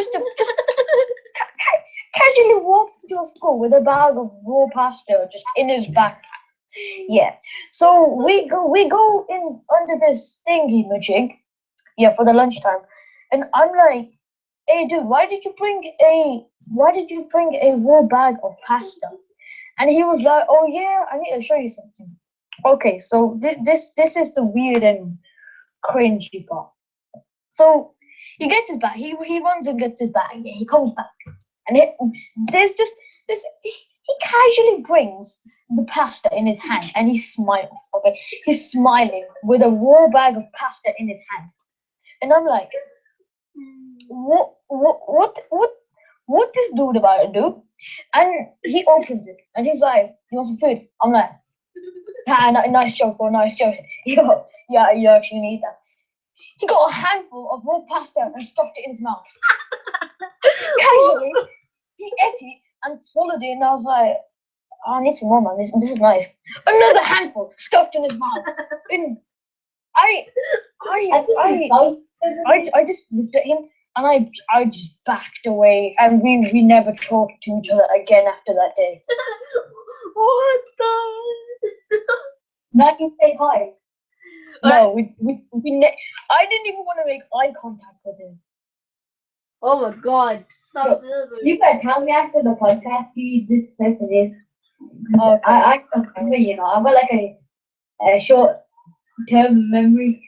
casually walked into school with a bag of raw pasta just in his backpack. Yeah. So we go in under this thingy majig. Yeah, for the lunchtime, and I'm like, hey dude, why did you bring a raw bag of pasta? And he was like, oh yeah, I need to show you something. Okay, so this is the weird and cringy part. So he gets his bag. He runs and gets his bag. Yeah, he comes back, and there's just this. He casually brings the pasta in his hand, and he smiles. Okay, he's smiling with a raw bag of pasta in his hand, and I'm like, what this dude about to do? And he opens it, and he's like, you want some food? I'm like, nice joke, bro, nice joke. Yo, yeah, you actually need that. He got a handful of raw pasta and stuffed it in his mouth. Casually, he ate it and swallowed it, and I was like, oh, I need some more, man. This is nice. Another handful stuffed in his mouth. And I, I just looked at him and I just backed away, and we never talked to each other again after that day. What the? Now you say hi. No, I didn't even want to make eye contact with him. Oh my god. Stop You gotta tell me after the podcast who this person is. Okay. I can't remember, you know. I've got like a short term memory.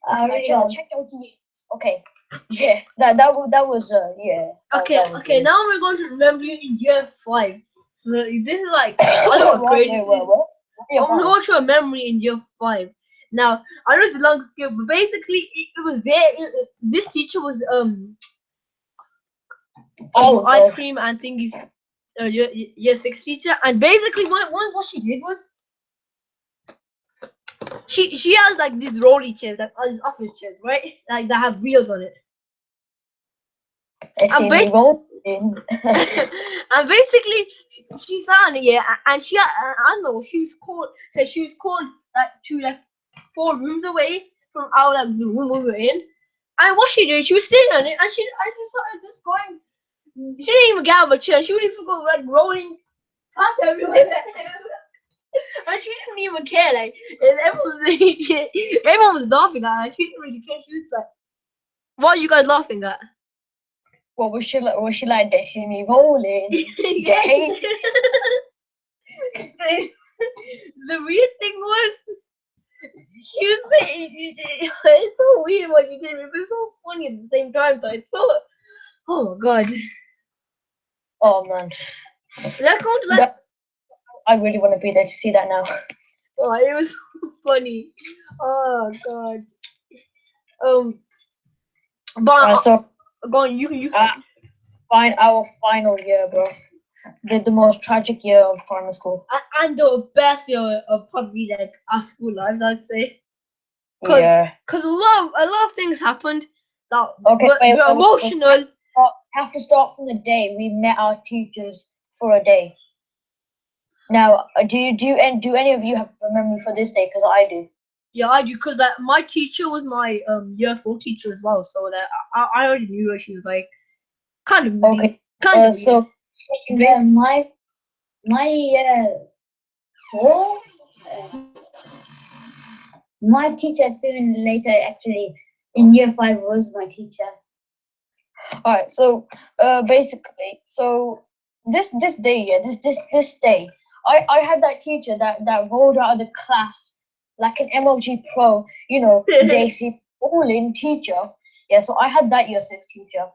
I really don't. Check out the names. Okay. Yeah, that was yeah. Okay, that was okay, good. now we're going to remember you in year 5. So this is like, I don't know what grade this is. Yeah, I'm going to a memory in year 5. Now, I know it's a long skill, but basically, it was there. This teacher was, ice cream and thingies, year 6 teacher. And basically, what she did was, she has like these rolly chairs, like these office chairs, right? Like that have wheels on it. I see me rolling. And basically, she's on it, yeah, and I don't know, she was called like to like 4 rooms away from our like the room we were in. And what she did, she was sitting on it, and I just started just going. She didn't even get out of a chair. She was just go like rolling past everywhere. And she didn't even care. Like and everyone was laughing at her. She didn't really care. She was like, "What are you guys laughing at?" What was she like? Was she like, they see me rolling? Yeah. The weird thing was, she was saying, it's so weird what you did, but it's so funny at the same time. So it's so, oh my god. Oh man, Let's go to like, I really want to be there to see that now. oh, it was so funny. Oh god. But So go on, you. our final year, bro. The most tragic year of primary school. And the best year of probably like our school lives, I'd say. Cause Yeah. a lot of things happened that Okay, were wait, emotional. have to start from the day we met our teachers for a day. Now, do any of you have a memory for this day? Because I do. Yeah, I do, because my teacher was my year 4 teacher as well, so that I already knew her. She was like kind of moody, Okay. kind of weird. So Yeah, my four, my teacher soon later actually in year 5 was my teacher. all right. So basically, so this day, yeah, this day, I had that teacher that rolled out of the class like an MLG Pro, Daisy All-in teacher. Yeah, so I had that year 6 teacher,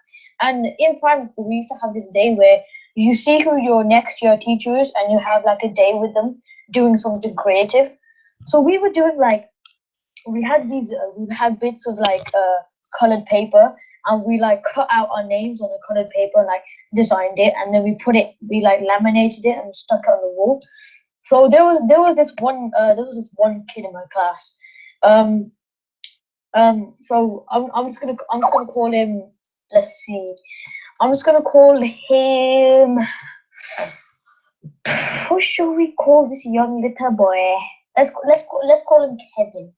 and in primary school we used to have this day where you see who your next year teacher is, and you have like a day with them doing something creative. So we were doing like we had bits of like colored paper, and we like cut out our names on the colored paper and like designed it, and then we like laminated it and stuck it on the wall. So there was this one kid in my class. Um so I'm just gonna call him, let's see. I'm just gonna call him, who should we call this young little boy? Let's call him Kevin.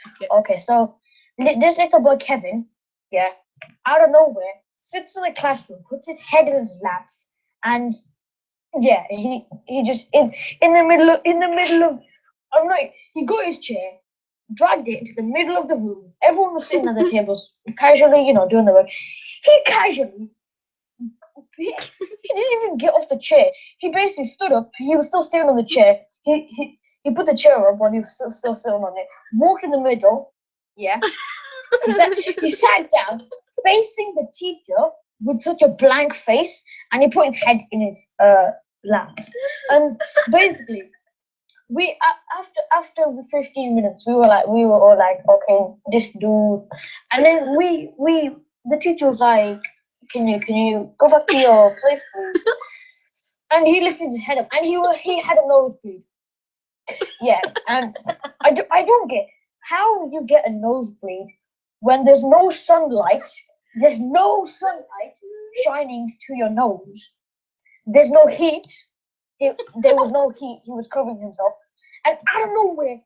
Okay. Okay, so this little boy Kevin, yeah, out of nowhere, sits in the classroom, puts his head in his laps, and yeah, he just in the middle of I'm like, he got his chair, dragged it into the middle of the room. Everyone was sitting at their tables, casually, doing the work. He casually, he didn't even get off the chair. He basically stood up. He was still sitting on the chair. He put the chair up while he was still sitting on it. Walked in the middle. Yeah. He sat down, facing the teacher with such a blank face, and he put his head in his laps. And basically, after 15 minutes, we were all like, okay, this dude. And then the teacher was like, can you go back to your place, please? And he lifted his head up, and he had a nosebleed. Yeah, and I don't get how you get a nosebleed when there's no sunlight. There's no sunlight shining to your nose. There's no heat. There was no heat. He was covering himself, and out of nowhere,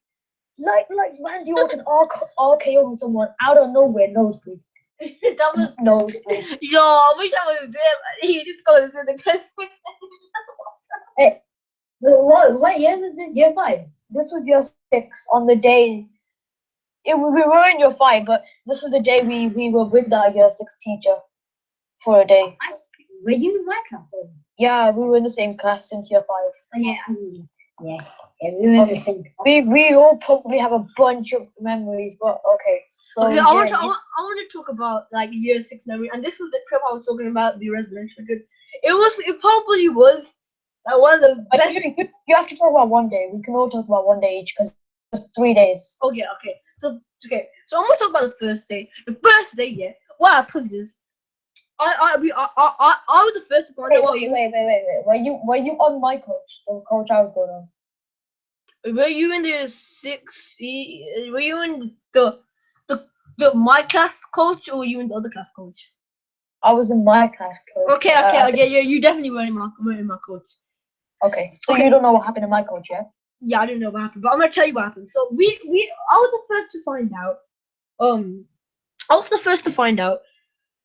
like Randy Orton RKOing someone out of nowhere, nosebleed. That was Nosebleed. yo. I wish I was there. He just got into the class. Hey, what year was this? Year 5? This was year 6 on the day. We were in year 5, but this was the day we were with our year 6 teacher for a day. Were you in my class? Yeah, we were in the same class since year 5. Oh, yeah, yeah, we were in the same class. We all probably have a bunch of memories, but okay. So Okay, yeah, I want to talk about like year 6 memory, and this was the trip I was talking about, the residential trip. It probably was one of the but best. you have to talk about one day. We can all talk about one day each because it's 3 days. Okay. So I'm gonna talk about the first day. The first day, yeah. What happened is, I was the first to find out. Wait. Were you on my coach? The coach I was going on. Were you in the Were you in the my class coach, or were you in the other class coach? I was in my class coach. Okay. Yeah. You definitely were in my coach. Okay. So Okay. you don't know what happened in my coach, yeah? Yeah, I don't know what happened, but I'm gonna tell you what happened. So I was the first to find out. I was the first to find out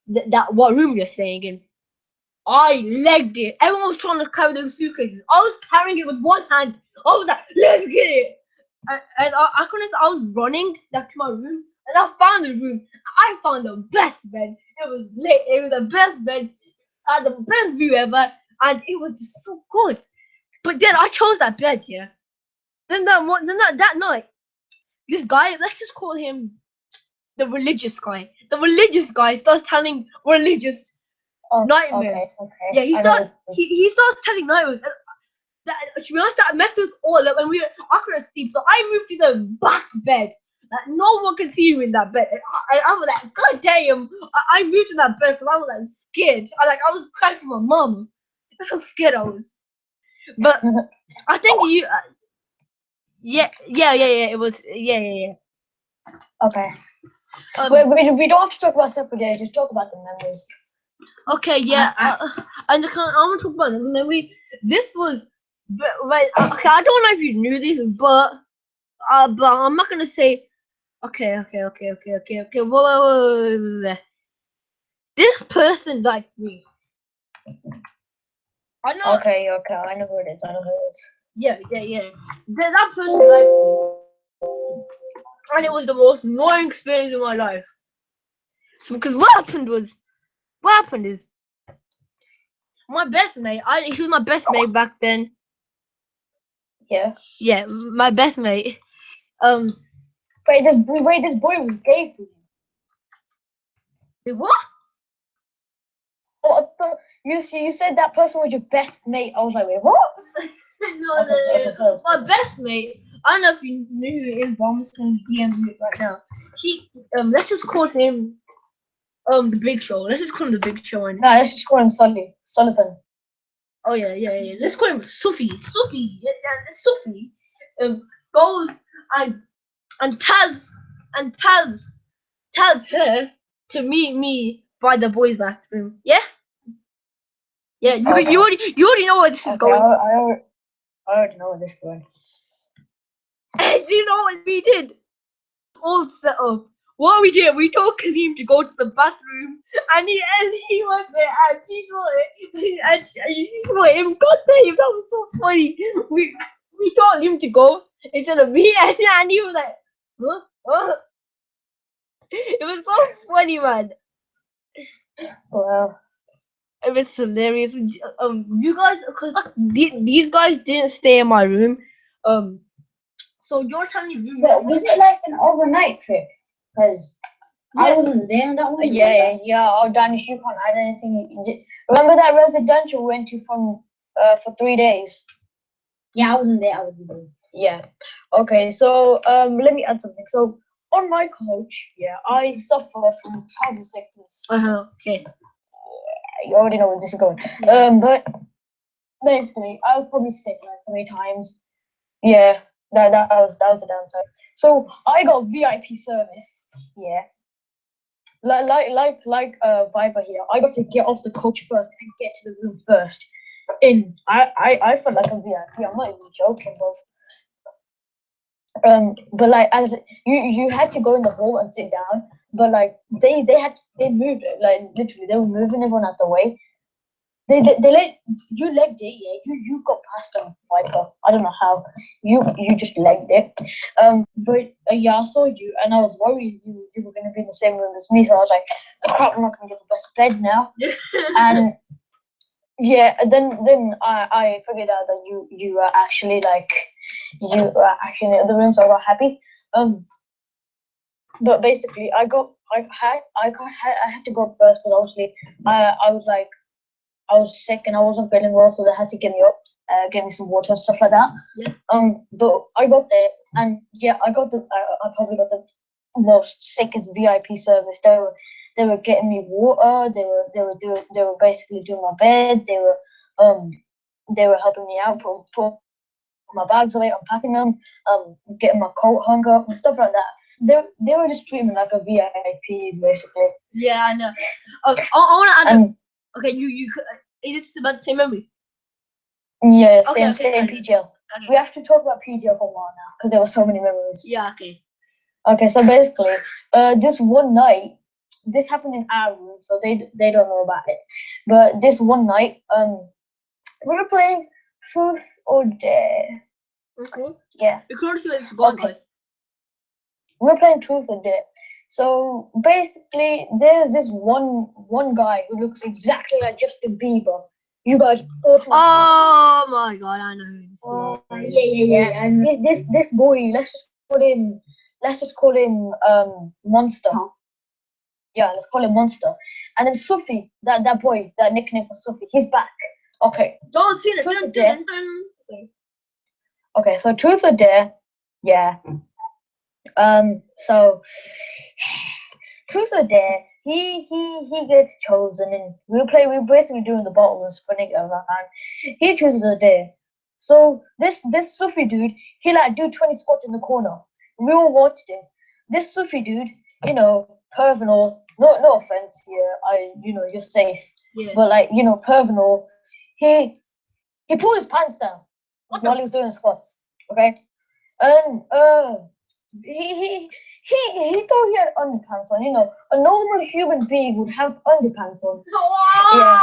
that what room you're staying in. I legged it. Everyone was trying to carry those suitcases. I was carrying it with one hand. I was like, let's get it. And I couldn't. I was running back to my room, and I found the room. I found the best bed. It was lit. It was the best bed. I had the best view ever, and it was just so good. But then I chose that bed, yeah. Then that night, this guy, let's just call him the religious guy. The religious guy starts telling religious nightmares. Okay. Yeah, he starts telling nightmares. And to be honest, that messed us all up, and I couldn't sleep, so I moved to the back bed. Like no one can see you in that bed. And I was like, God damn! I moved to that bed because I was like scared. I was crying for my mom. That's how scared I was. But I think you. Yeah. It was. Yeah. Okay. We don't have to talk about separate days. Just talk about the memories. Okay, yeah. And I want to talk about another memory. This was, well, okay, I don't know if you knew this, but I'm not gonna say. Okay. Whoa. This person liked me. I know. Okay, I know who it is. I know who it is. Yeah. That person liked me, and it was the most annoying experience in my life. So, because what happened is, my best mate. He was my best mate back then. Yeah. Yeah, my best mate. Um, This boy was gay for you. wait, what? Oh, I thought you said that person was your best mate. I was like, wait, what? No. So My best mate. I don't know if you knew who it is, but I'm just gonna DM you it right now. He, let's just call him, the Big Show. Let's just call him the Big Show. And no, let's just call him Sullivan. oh yeah. Let's call him Sufi. It's Sufi. Goes and and tells her to meet me by the boys' bathroom. Yeah. Yeah, Okay. you already know where this is Okay, going. I already know where this is going. Do you know what we did? All set up. What we did, we told Kazim to go to the bathroom, and he went there, and she saw it, and she saw him. God damn, that was so funny. We told him to go instead of me, and he was like, huh? It was so funny, man. Well, It was hilarious. You guys, cause these guys didn't stay in my room. So you're telling me you But was it like an overnight trip? Because I Yeah. wasn't there on that one. yeah. Oh, Danish, you can't add anything. Remember that residential we went to for 3 days? Yeah, I wasn't there. I wasn't there. Yeah. Okay, so let me add something. So on my couch, yeah, I suffer from travel sickness. Okay. You already know where this is going. But basically, I was probably sick like 3 times. Yeah, that was the downside. So I got VIP service. Yeah, Viper here. I got to get off the coach first and get to the room first. I felt like a VIP. I'm not even joking, bro. But like as you had to go in the hall and sit down. But like they moved like literally they were moving everyone out the way. They let you legged it, yeah. You got past them, Viper. I don't know how you just legged it. But yeah, I saw you, and I was worried you were gonna be in the same room as me. So I was like, crap, I'm not gonna get the best bed now. And yeah, then I figured out that you were actually like you were actually in the room, so I got happy. But basically, I had to go first because obviously I was like. I was sick and I wasn't feeling well, so they had to get me up, give me some water and stuff like that. Yeah. But I got there, and yeah, I probably got the most sickest VIP service. They were getting me water. They were basically doing my bed. They were helping me out, put my bags away, unpacking them, getting my coat hung up and stuff like that. They were just treating me like a VIP basically. Yeah, I know. Okay, I want to add. And Okay, is this about the same memory? yeah, Okay, same okay. PGL. Okay. We have to talk about PGL for a while now because there were so many memories. Yeah, okay. Okay, so basically, this one night, this happened in our room, so they don't know about it. But this one night, we were playing Truth or Dare. Okay. Yeah, You can already see where this is going, Okay. guys. we were playing Truth or Dare. So basically, there's this one guy who looks exactly like Justin Bieber. You guys automatically. Oh my god, I know who this is. Yeah. And This boy, let's just call him Monster. Huh. Yeah, let's call him Monster. And then Sufi, that boy, that nickname for Sufi, he's back. Okay. Don't see it. Truth or Dun, Dare. dun, dun. Sorry. Okay, so Truth or Dare, yeah. So Truth or Dare, he gets chosen, and we're basically doing the bottles and spinning it around. He chooses a dare. So this Sufi dude, he like do 20 squats in the corner. We all watched it. This Sufi dude, Pervinol. No offense here. You're safe. Yeah. But like, Pervinol, he pulled his pants down while he was doing squats. Okay, and he thought he had underpants on. A normal human being would have underpants on. Yeah.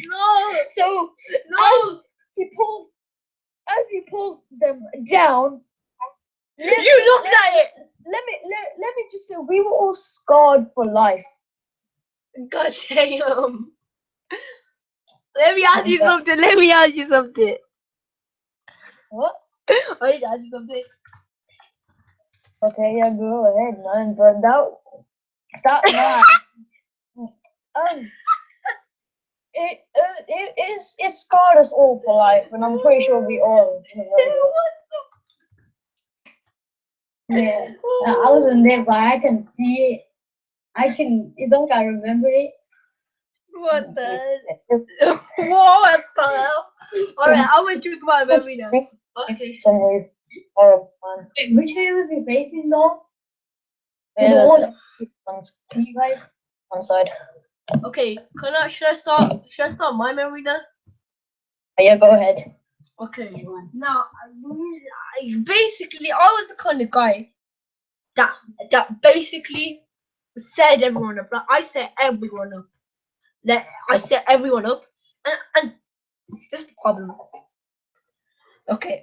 No. So No. as he pulled them down, You looked at it. let me just say, we were all scarred for life. God damn. Let me ask you something. Let me ask you something. What? I need to ask you something. Okay, yeah, go ahead, man. But that man, it scarred us all for life, and I'm pretty sure we all. Yeah, I wasn't there, but I can see it. It's like I remember it. What the? What the hell? Alright, I will drink my memory now. Okay. Some way. Oh man. Wait, which way was he facing though? To Yeah, the wall. one You guys? side. Okay, should I start my memory now? Yeah, go ahead. Okay. Now, basically, I was the kind of guy that basically set everyone up. Like, I set everyone up. I set everyone up, and this is the problem. Okay.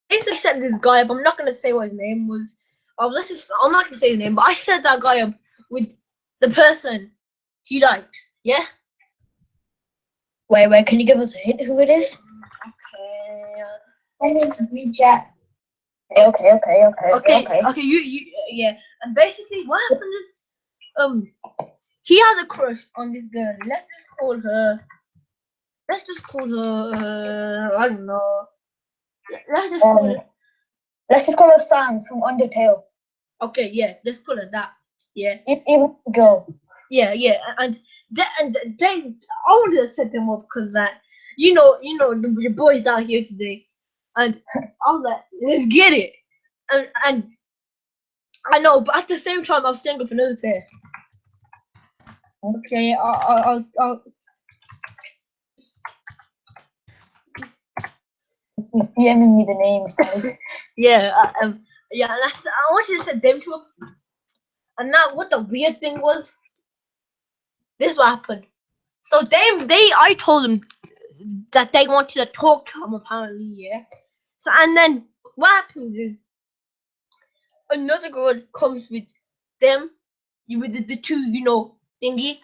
Basically, set this guy up. I'm not gonna say what his name was. I'm not gonna say his name, but I set that guy up with the person he liked. Yeah. Wait, can you give us a hint who it is? Okay. I need to reach out. Okay. You yeah. And basically, what happened is he has a crush on this girl. Let's just call her. I don't know. Let's just call her. Let's just call her Sans from Undertale. Okay, yeah. Let's call her that. Yeah. Even the girl. Yeah. And they, I wanted to set them up because that your boys out here today, and I was like, let's get it. And I know, but at the same time, I'm staying with another pair. Okay, I'll You're DMing me the names, guys. yeah, and I wanted to set them to up. And now, what the weird thing was, this is what happened. So I told them that they wanted to talk to him apparently, yeah. So and then what happens is another girl comes with them, with the two, thingy,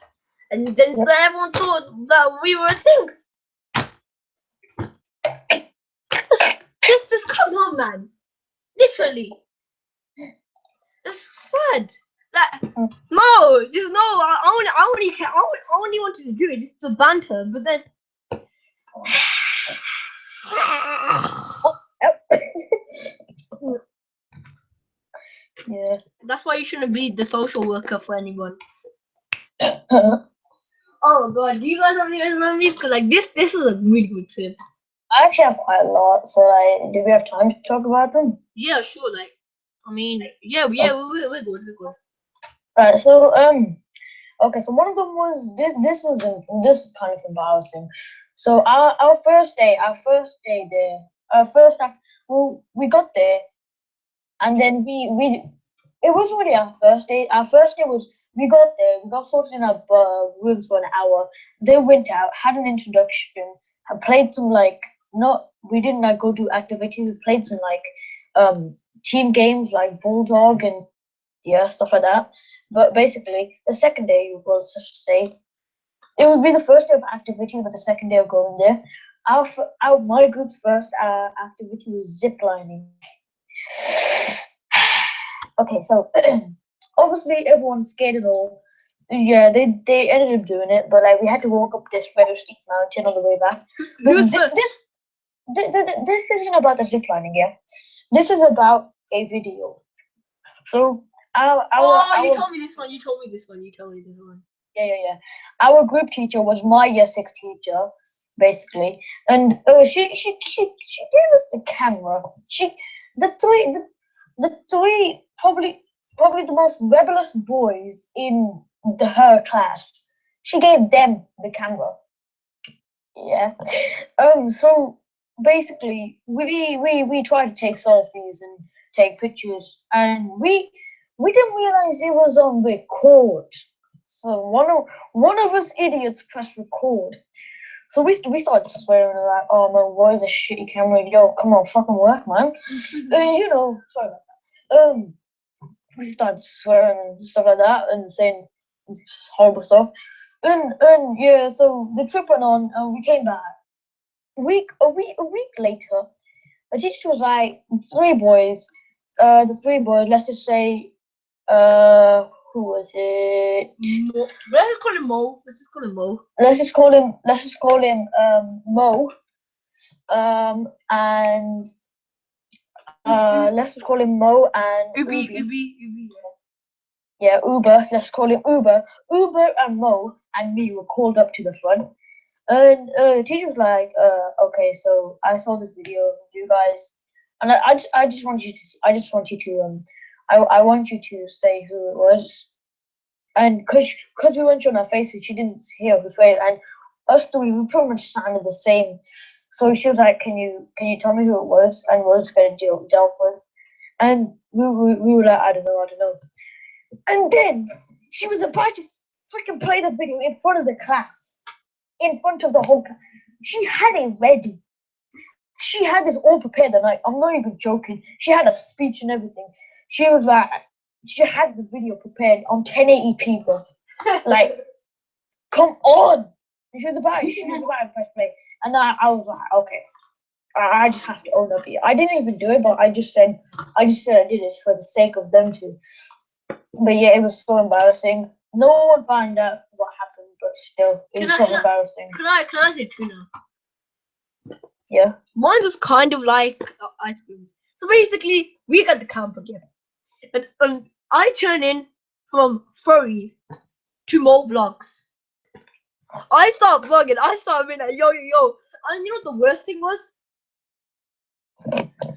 and then so everyone thought that we were a thing. Just come on, man. Literally. That's sad. Like, no, just no. I only wanted to do it just to banter, but then. Yeah. That's why you shouldn't be the social worker for anyone. Oh god, do you guys have any memories? Cause like this was a really good trip. I actually have quite a lot, so do we have time to talk about them? Yeah, sure. Like, I mean, yeah, we're good. Alright, so okay, so one of them was this was kind of embarrassing. So our first day there, we got there, and then it wasn't really our first day. Our first day was we got there, we got sorted in our rooms for an hour. They went out, had an introduction, and played some we didn't like go do activities. We played some team games like Bulldog and stuff like that. But basically, the second day was just to say it would be the first day of activity, but the second day of going there. My group's first activity was zip lining. Okay, so obviously everyone's scared and all. Yeah, they ended up doing it, but like we had to walk up this very steep mountain on the way back. This isn't about the zip lining, yeah. This is about a video. So you told me this one. Yeah. Our group teacher was my year 6 teacher, basically, and she gave us the camera. The three probably probably the most rebellious boys in her class. She gave them the camera. Yeah. So basically, we tried to take selfies and take pictures, and we didn't realize it was on record. So one of us idiots pressed record. So we started swearing like, oh man, why is a shitty camera? Yo, come on, fucking work, man. And sorry about that. We started swearing and stuff like that, and saying horrible stuff. And yeah, so the trip went on, and we came back. A week later, the teacher was like, the three boys, let's just say, who was it? Let's call him Mo. Let's just call him Mo. Let's just call him Mo. And let's just call him Mo and Ubi. Yeah, Uber. Let's call him Uber. Uber and Mo and me were called up to the front. And the teacher was like, okay, so I saw this video of you guys, and I just want you to, I want you to say who it was. And cause we weren't showing our faces, she didn't hear who's face, and us three, we pretty much sounded the same. So she was like, can you tell me who it was, and we'll just get it dealt with. And we were like, I don't know. And then she was about to freaking play the video in front of the class, in front of the whole class. She had it ready. She had this all prepared the night. I'm not even joking. She had a speech and everything. She was like, she had the video prepared on 1080p, bro. Like, come on. She was about to press play. And I was like, okay, I just have to own up here. I didn't even do it, but I just said I did it for the sake of them too. But yeah, it was so embarrassing. No one found out what happened, but still, it was so embarrassing. Can I say two now? Yeah. Mine was kind of like ice creams. So basically, we got the camper gift. And I turn in from Furi to Mo Vlogs. I start vlogging. I start being like, yo. And you know what the worst thing was?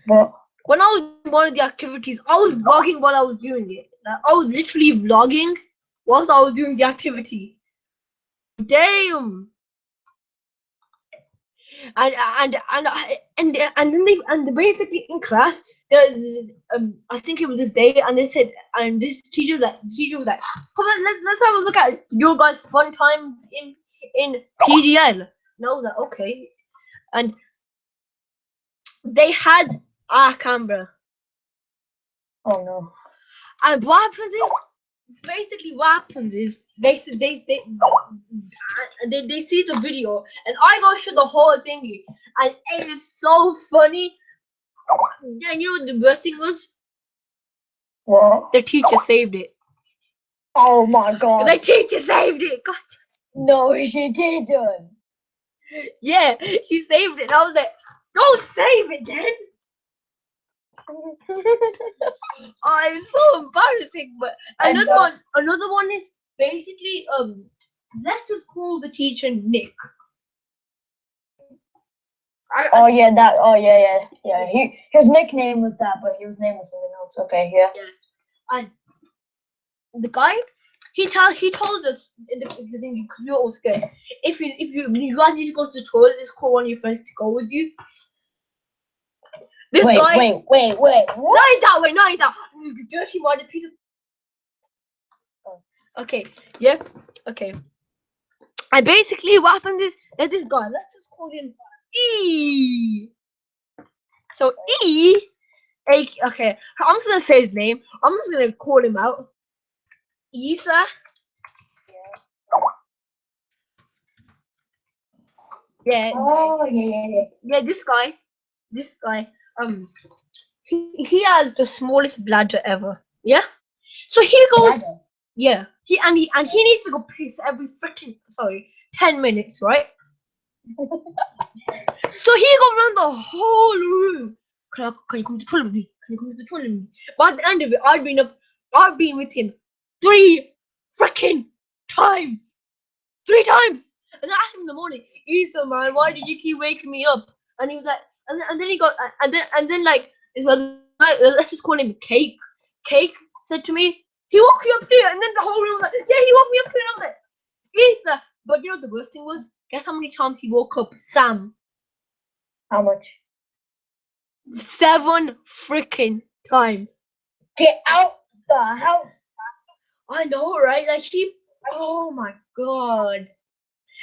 What? When I was doing one of the activities, I was vlogging while I was doing it. Like, I was literally vlogging whilst I was doing the activity. Damn. And then basically in class, I think it was this day, and they said, and this teacher was like, come on, let's have a look at your guys' fun time in PDL. And I was like, okay. And they had our camera. Oh no. And what happens is they see the video, and I go through the whole thingy, and it is so funny. And you know what the worst thing was? What? The teacher saved it. Oh my god. The teacher saved it. God. No, she didn't. Yeah, she saved it. And I was like, don't save it then. Oh, it's so embarrassing. But another one is basically let's just call the teacher Nick. Oh yeah, yeah. His nickname was that, but his name was something else. Okay, yeah. And the guy, he told us in the thing, because we were all scared. If you guys need to go to the toilet, just call one of your friends to go with you. This guy. Wait. What? Not in that. You dirty minded piece of. Okay. Yeah. Okay. And basically, what happened is that this guy. Let's just call him E. So E. Okay. I'm just gonna say his name. I'm just gonna call him out. Isa. Yeah. Oh, yeah. Yeah. This guy. He has the smallest bladder ever. Yeah. So he goes. Bladder. Yeah. He needs to go piss every freaking 10 minutes, right? So he goes around the whole room. Can you come to the toilet with me? Can you come to the toilet with me? But at the end of it, I've been with him 3 freaking times. 3 times. And I asked him in the morning, Isa, man, why did you keep waking me up? And he was like, and then he got, and then like, it's like, let's just call him Cake. Cake said to me, he woke you up here, and then the whole room was like, yeah, he woke me up here, and I was like, yes, sir. But you know the worst thing was, guess how many times he woke up Sam? How much? 7 freaking times. Get out the house. I know, right? Like oh my god.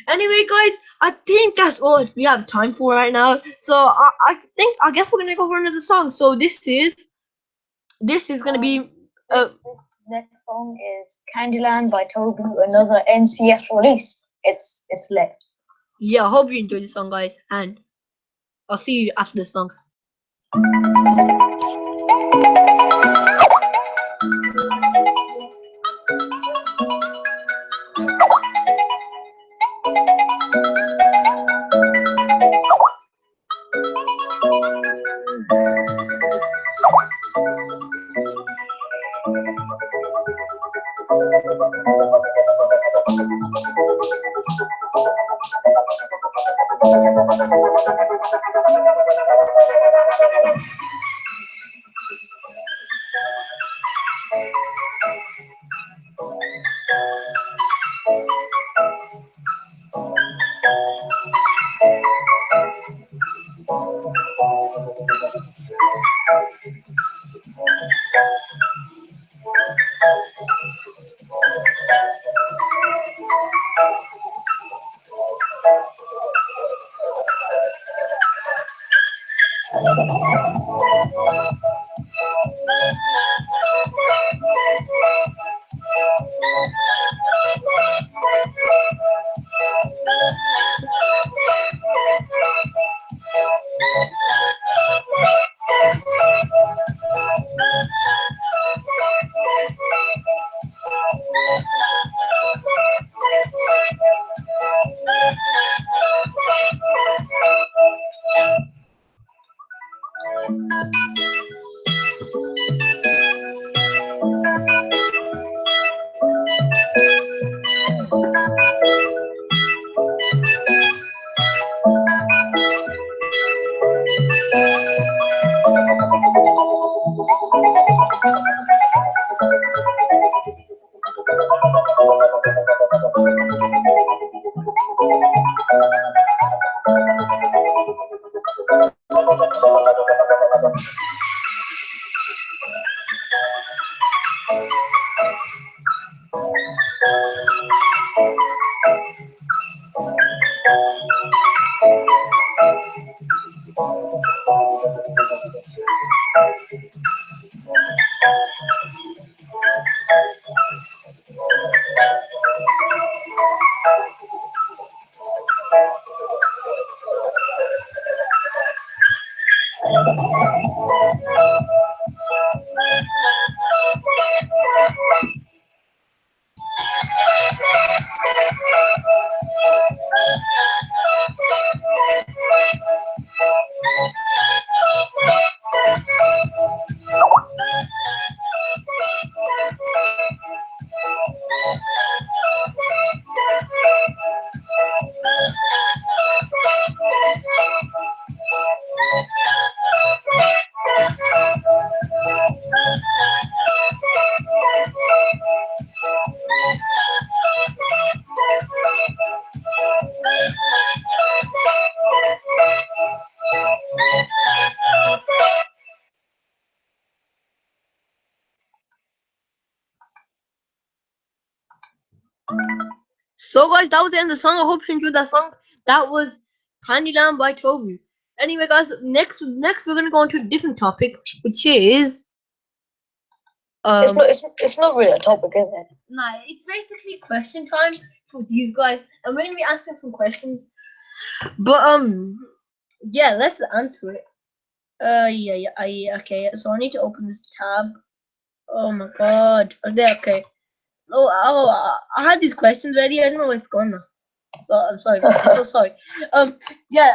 Anyway, guys, I think that's all we have time for right now. So I guess we're gonna go for another song. So this is gonna be This next song is Candyland by Toby, another NCS release. It's lit. yeah. I hope you enjoy this song, guys, and I'll see you after this song. So guys, that was the end of the song. I hope you enjoyed that song. That was Candyland by Toby. Anyway, guys, next we're gonna go on to a different topic, which is It's not really a topic, is it? nah, it's basically question time for these guys, and we're gonna be answering some questions. But yeah, let's answer it. Yeah, okay. So I need to open this tab. Oh my god. Okay. I had these questions ready. I don't know where it's gone now. So I'm sorry. I'm so sorry. Yeah.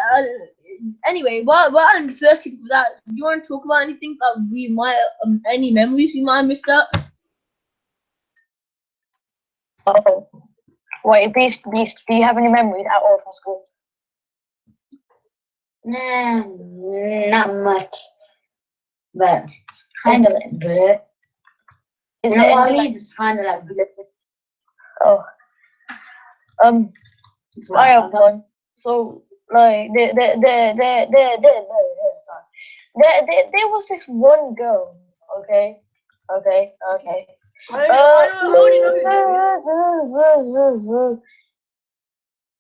Anyway, while I'm searching for that, do you want to talk about anything that we might, any memories we might have missed out? Oh. Wait, Beast, do you have any memories at all from school? Nah, not much, but it's kind of bleh. Is No, there I anything mean it's kind of like oh it's I like have one. So like sorry. There was this one girl, okay? Okay. I already know who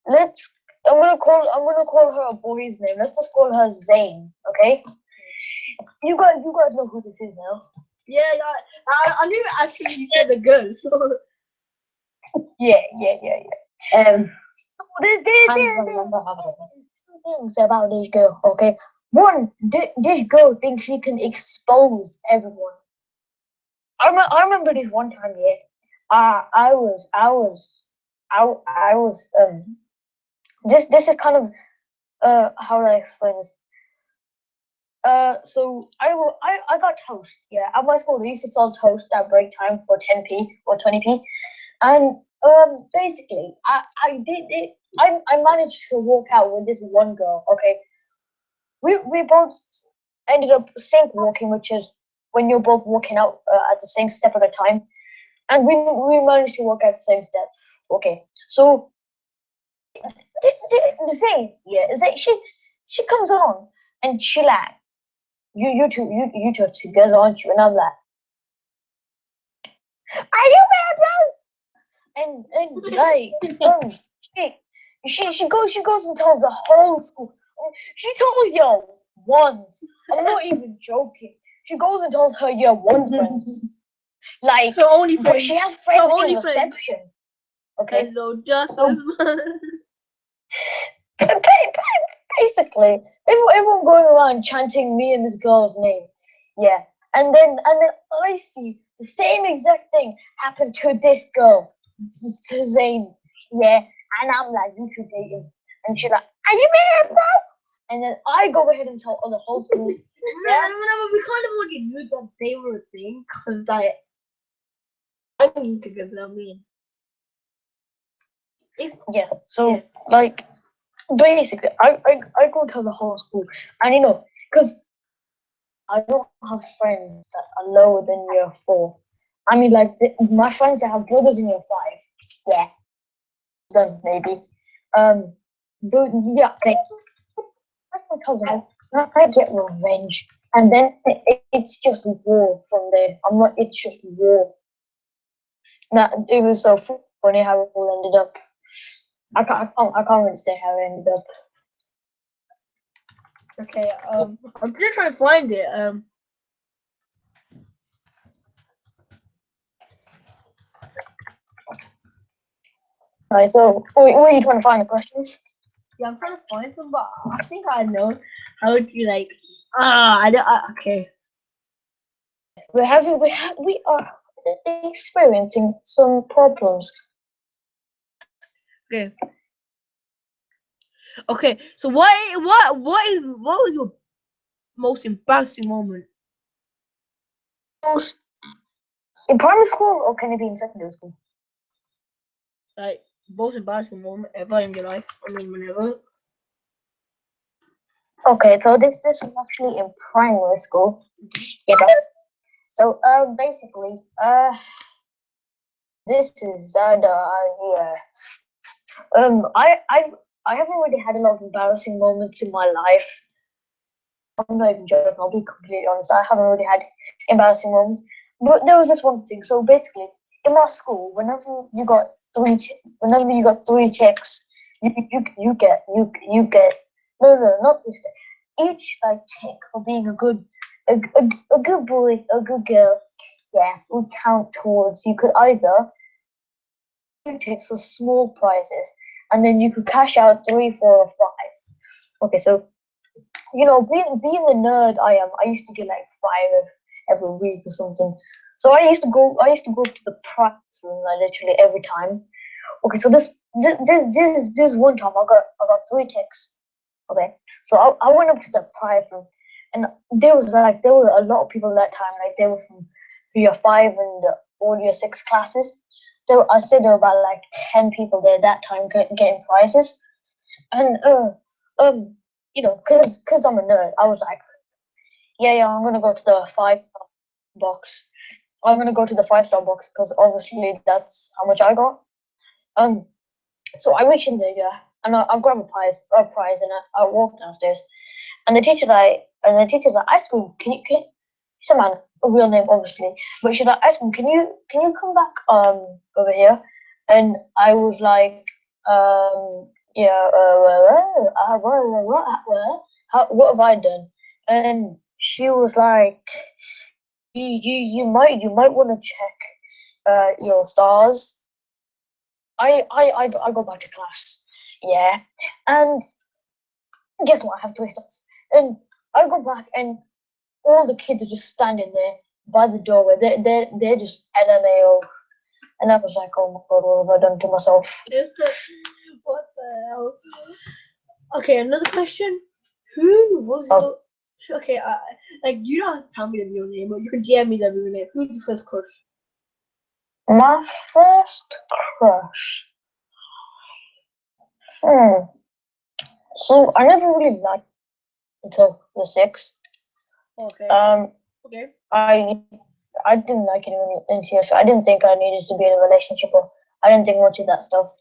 Let's I'm gonna call her a boy's name. Let's just call her Zane, okay? You guys know who this is now. Yeah, I knew actually you said the girl. So Yeah. um So there's can't remember how it was. two things about this girl, okay? One, this girl thinks she can expose everyone. I remember this one time, yeah. I was this is kind of how do I explain this? So I got toast. Yeah, at my school they used to sell toast at break time for 10p or 20p, and basically I did it. I managed to walk out with this one girl. Okay, we both ended up sync walking, which is when you're both walking out at the same step at a time, and we managed to walk at the same step. Okay, so the thing, yeah, is that she comes on and she like you two are together, aren't you? And I'm like, are you mad, bro? And like she goes and tells the whole school. She told year ones. I'm not even joking. She goes and tells her year one friends. Like, her only but friend. she has Her friends in only friend. reception. Okay, Hello, so Justice. basically, everyone going around chanting me and this girl's name. Yeah, and then I see the same exact thing happen to this girl, to Zayn. Yeah, and I'm like, you should date him. And she's like, are you mad, bro? And then I go ahead and tell the whole school. Yeah, Whenever we kind of already knew that they were a thing, cause like I need to get them in. If yeah. So yeah. like, basically, I go tell the whole school, and cause I don't have friends that are lower than year four. I mean, like my friends that have brothers in year five. Yeah, them maybe. But yeah, I can tell them I get revenge, and then it's just war from there. I'm not. It's just war. That it was so funny how it all ended up. I can't really say how it ended up. Okay. I'm just trying to find it. Right. So, where are you trying to find the questions? Yeah, I'm trying to find some, but I think I know how to like. Okay. We are experiencing some problems. Okay. Okay. So what was your most embarrassing moment? Most in primary school, or can it be in secondary school? Like most embarrassing moment ever in your life? I mean, whenever. Okay, so this is actually in primary school. Yeah, bro. So basically this is yeah. I haven't really had a lot of embarrassing moments in my life. I'm not even joking. I'll be completely honest. I haven't really had embarrassing moments. But there was this one thing. So basically, in my school, whenever you got three checks, you get no, not three checks. Each like check for being a good boy, a good girl. Yeah, would count towards. You could either two ticks for small prizes, and then you could cash out 3, 4, or 5. Okay, so being the nerd I am, I used to get like 5 every week or something. So I used to go to the practice room like literally every time. Okay, so this one time I got 3 ticks. Okay, so I went up to the private room, and there were a lot of people that time. Like they were from year 5 and all year 6 classes. So I said there were about like 10 people there that time getting prizes, and cause I'm a nerd, I was like, yeah, I'm gonna go to the 5 box. I'm gonna go to the 5-star box because obviously that's how much I got. Um, so I reach in there, yeah, and I grab a prize, and I walk downstairs, and the teacher's like, ice cream, he's a man, a real name obviously, but she's like, ice cream, can you come back over here? And I was like, yeah, what have I done? And she was like, you might want to check your stars. I go back to class, yeah, and guess what? I have 3 stars, and I go back, and all the kids are just standing there by the doorway. They're just LMAO, and I was like, oh my god, what have I done to myself? What the hell? Okay, another question. Who was Oh. your... Okay, like, you don't have to tell me the real name, but you can DM me the real name. Who's your first crush? My first crush. Hmm. So I never really liked until the 6th. Okay. Okay. I didn't like anyone in year, so I didn't think I needed to be in a relationship, or I didn't think much of that stuff.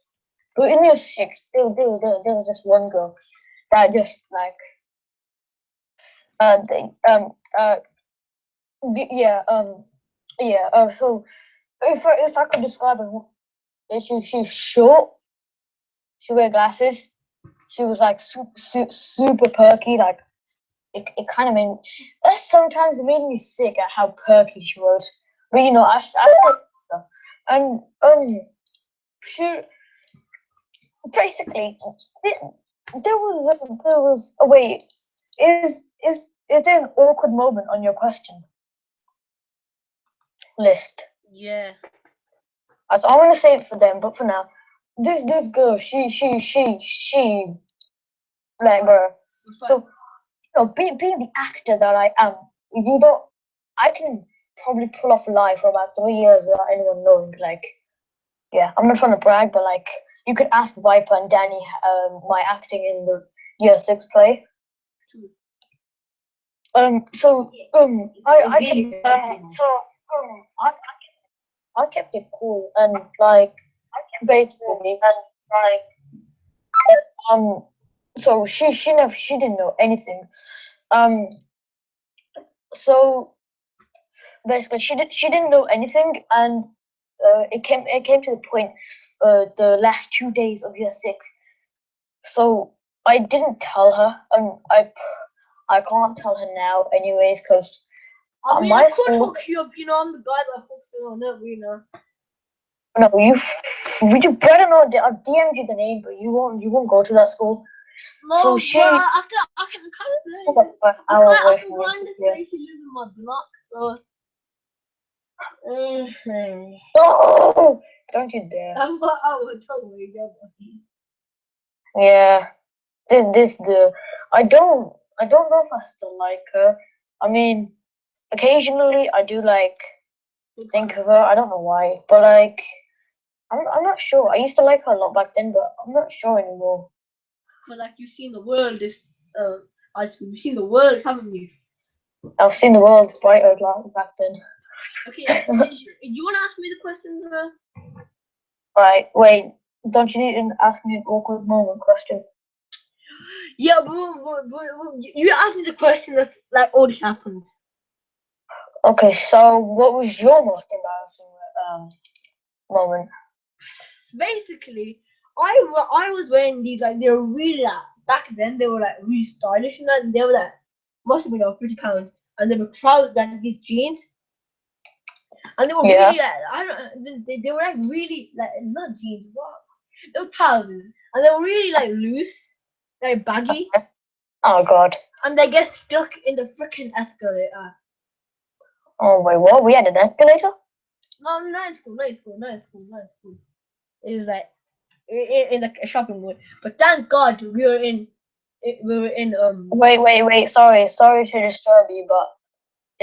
But in year 6, there was this one girl that just like they yeah so if I could describe her, she's short, she wear glasses, she was like super perky, like it kind of made sometimes it made me sick at how perky she was. But I still and she basically there was a wait. Is there an awkward moment on your question list? Yeah. So I'm gonna save it for them, but for now, this girl, she like bro. So being the actor that I am, you don't, I can probably pull off a lie for about 3 years without anyone knowing. Like, yeah, I'm not trying to brag, but like, you could ask Viper and Danny my acting in the year 6 play. So I kept it cool, and like basically so she didn't know anything. So basically she didn't know anything, and it came to the point the last 2 days of year 6. So I didn't tell her, and I can't tell her now anyways, because I mean, my I could school. hook you up, I'm the guy that hooks them on up, No, you better not. I've DM'd you the name, but you won't go to that school. No, So but she I can kind of an hour I away can from kind me. of say she lives in my block, so... Oh, don't you dare. I would totally get it. Yeah, I don't know if I still like her. I mean, occasionally I do like think of her. I don't know why, but like I'm not sure. I used to like her a lot back then, but I'm not sure anymore. But like, you've seen the world, ice cream. You've seen the world, haven't you? I've seen the world brighter back then. Okay, do you want to ask me the questions, bro? Right, wait. Don't you need to ask me an awkward moment question? Yeah, but you asked me the question that's like already happened. Okay, so what was your most embarrassing moment? So basically, I was wearing these, like, they were really, back then they were like really stylish, and that, and they were like, must have been like £50, and they were trousers, like these jeans, and they were Yeah. really, like, I don't, they were like really, like, not jeans, what? They were trousers, and they were really like loose, very baggy, Oh god. and they get stuck in the freaking escalator. Oh wait, what? We had an escalator? No, not in school, not in school, not in school, not in school. It was like in the shopping mall. But thank God we were in Wait. Sorry to disturb you, but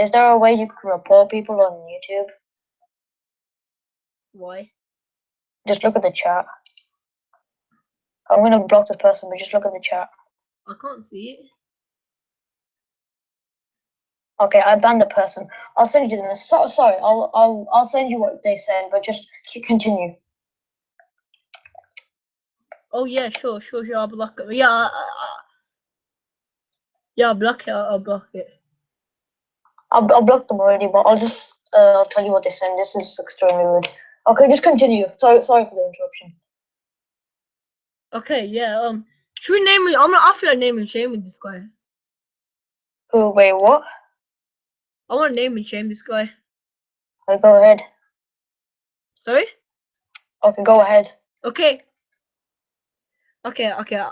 is there a way you can report people on YouTube? why? Just look at the chat. I'm gonna block this person, but just look at the chat. I can't see it. Okay, I banned the person. I'll send you the sorry, I'll send you what they send, but just continue. Oh yeah, sure. I'll block it. Yeah, yeah, I'll block it. I'll block it. I'll block them already, but I'll just I'll tell you what they send. This is extremely rude. Okay, just continue. Sorry for the interruption. Okay, yeah. Should we name it? I'm gonna offer a name and shame with this guy. Who? Wait, what? I want to name and shame this guy. Okay, go ahead. Sorry? Okay, go ahead. Okay. Okay. Okay. I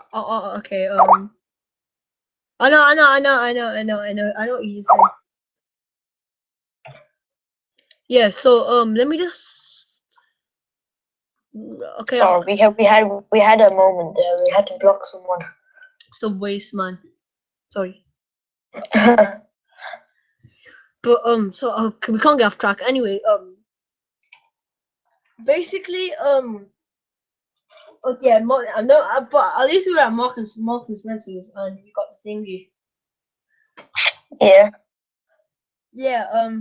know what you just said. Yeah. So let me just. Okay. Sorry, we had a moment there. We had to block someone. Stop waste, man. Sorry. But so we can't get off track. Anyway, basically, okay, I know, but at least we were at Marks and Spencer's, and we got the thingy. Yeah. Yeah,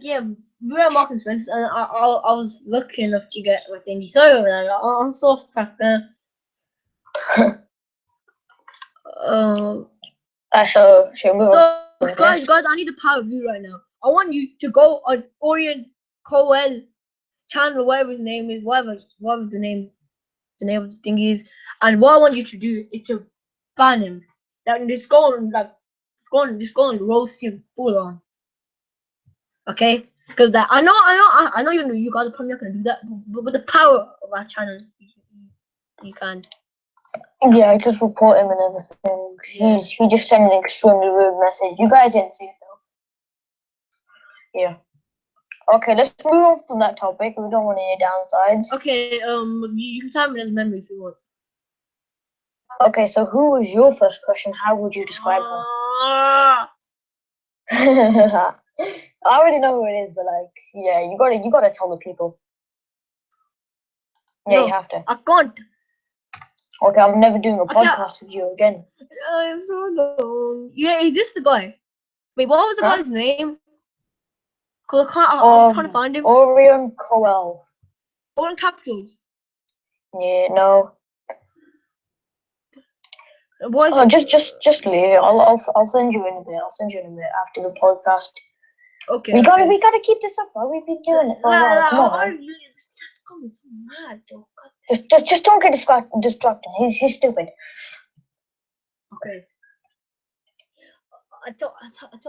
yeah, we were at Marks and Spencer's, and I was lucky enough to get my thingy. Sorry about that. I'm so off track there. Should we move on? So guys, I need the power of you right now. I want you to go on Orient Coel's channel, whatever his name is, whatever the name of the thing is, and what I want you to do is to ban him. Like just go and roast him full on. Okay? Because that I know you guys are probably not gonna do that, but with the power of our channel, you can. Yeah, I just report him and everything. He just sent an extremely rude message. You guys didn't see it though. Yeah. Okay, let's move on from that topic. We don't want any downsides. Okay, you can tell me his memory if you want. Okay, so who was your first crush and how would you describe him? I already know who it is, but like, yeah, you gotta tell the people. Yeah, No, you have to. I can't. Okay, I'm never doing a podcast with you again. I'm so alone. Yeah, is this the guy? Wait, what was the guy's name? Cause I'm trying to find him. Orion Coel. All in capitals. Yeah, no. What is Oh, it? just leave it. I'll send you in a bit. I'll send you in a bit after the podcast. Okay. We gotta keep this up, bro. We've been doing it for a while. Come on, man. Just got me so mad, though. Just don't get distracted. He's stupid. Okay. I don't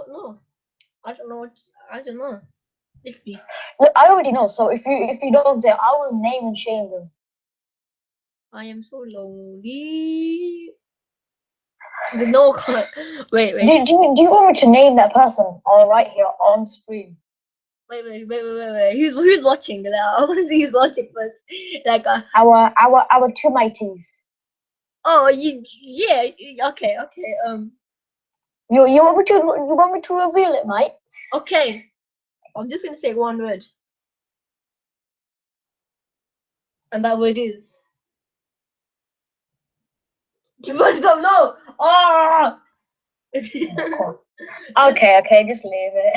know. I don't know. Well, I already know. So if you don't say, I will name and shame them. I am so lonely. No, wait. Do you want me to name that person? All right, here on stream. Wait. Who's watching? Like, I want to see who's watching first. Like Our two mateys. Oh, yeah. Okay. You want me to reveal it, mate? Okay. I'm just gonna say one word, and that word is. You must not know. Ah. Okay, just leave it.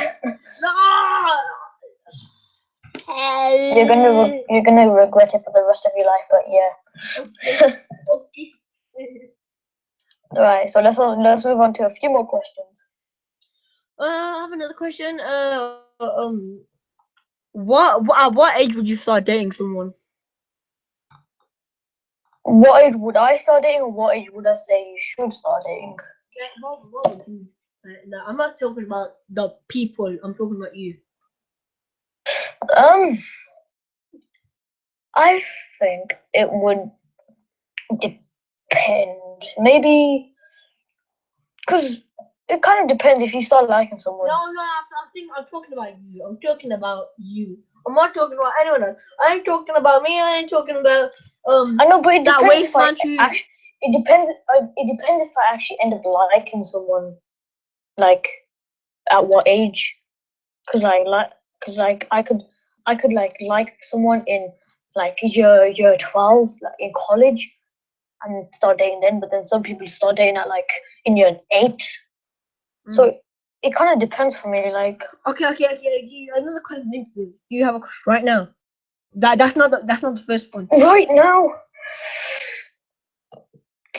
You're gonna regret it for the rest of your life, but yeah. Okay. Right, so let's move on to a few more questions. I have another question. At what age would you start dating someone? What age would I start dating, or what age would I say you should start dating? No, I'm not talking about the people. I'm talking about you. I think it would depend. Maybe, because it kind of depends if you start liking someone. No, I'm talking about you. I'm talking about you. I'm not talking about anyone else. I ain't talking about me. I ain't talking about I know, but it that depends waste man. It depends. It depends if I actually end up liking someone, like at what age. Because I could like someone in like year 12, like in college, and start dating then. But then some people start dating at like Indian 8. Mm. So it kind of depends for me. Like Okay. Another question into this. Do you have a crush right now? That's not the first one. right now,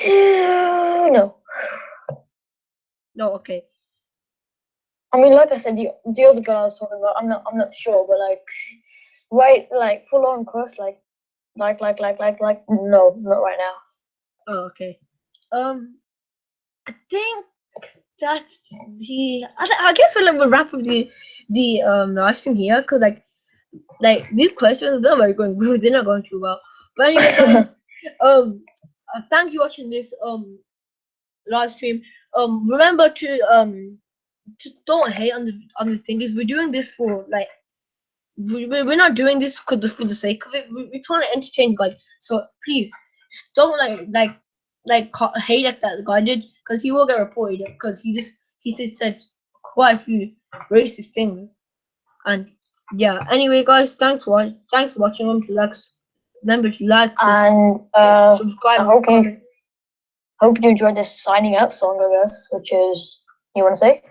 no. No, okay. I mean, like I said, the other girl I was talking about, I'm not sure, but like, right, like full on crush, no, not right now. Oh, okay. I think that's the. I guess we'll wrap up the last thing here, cause like these questions they're very going they're not going too well. But anyway, guys, thanks for watching this live stream. Remember to just don't hate on this thing. Is we're doing this for like we're not doing this cause for the sake of it. We're trying to entertain you guys. So please, just don't hate like that guy did, cause he will get reported. Cause he said quite a few racist things. And yeah. Anyway, guys, thanks for watching. Remember to like, And subscribe, I and comment. hope you enjoyed this signing out song, I guess, which is you want to say?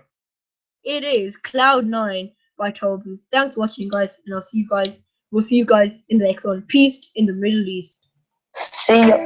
It is Cloud9 by Toby. Thanks for watching, guys, and I'll see you guys. We'll see you guys in the next one. Peace in the Middle East. See ya.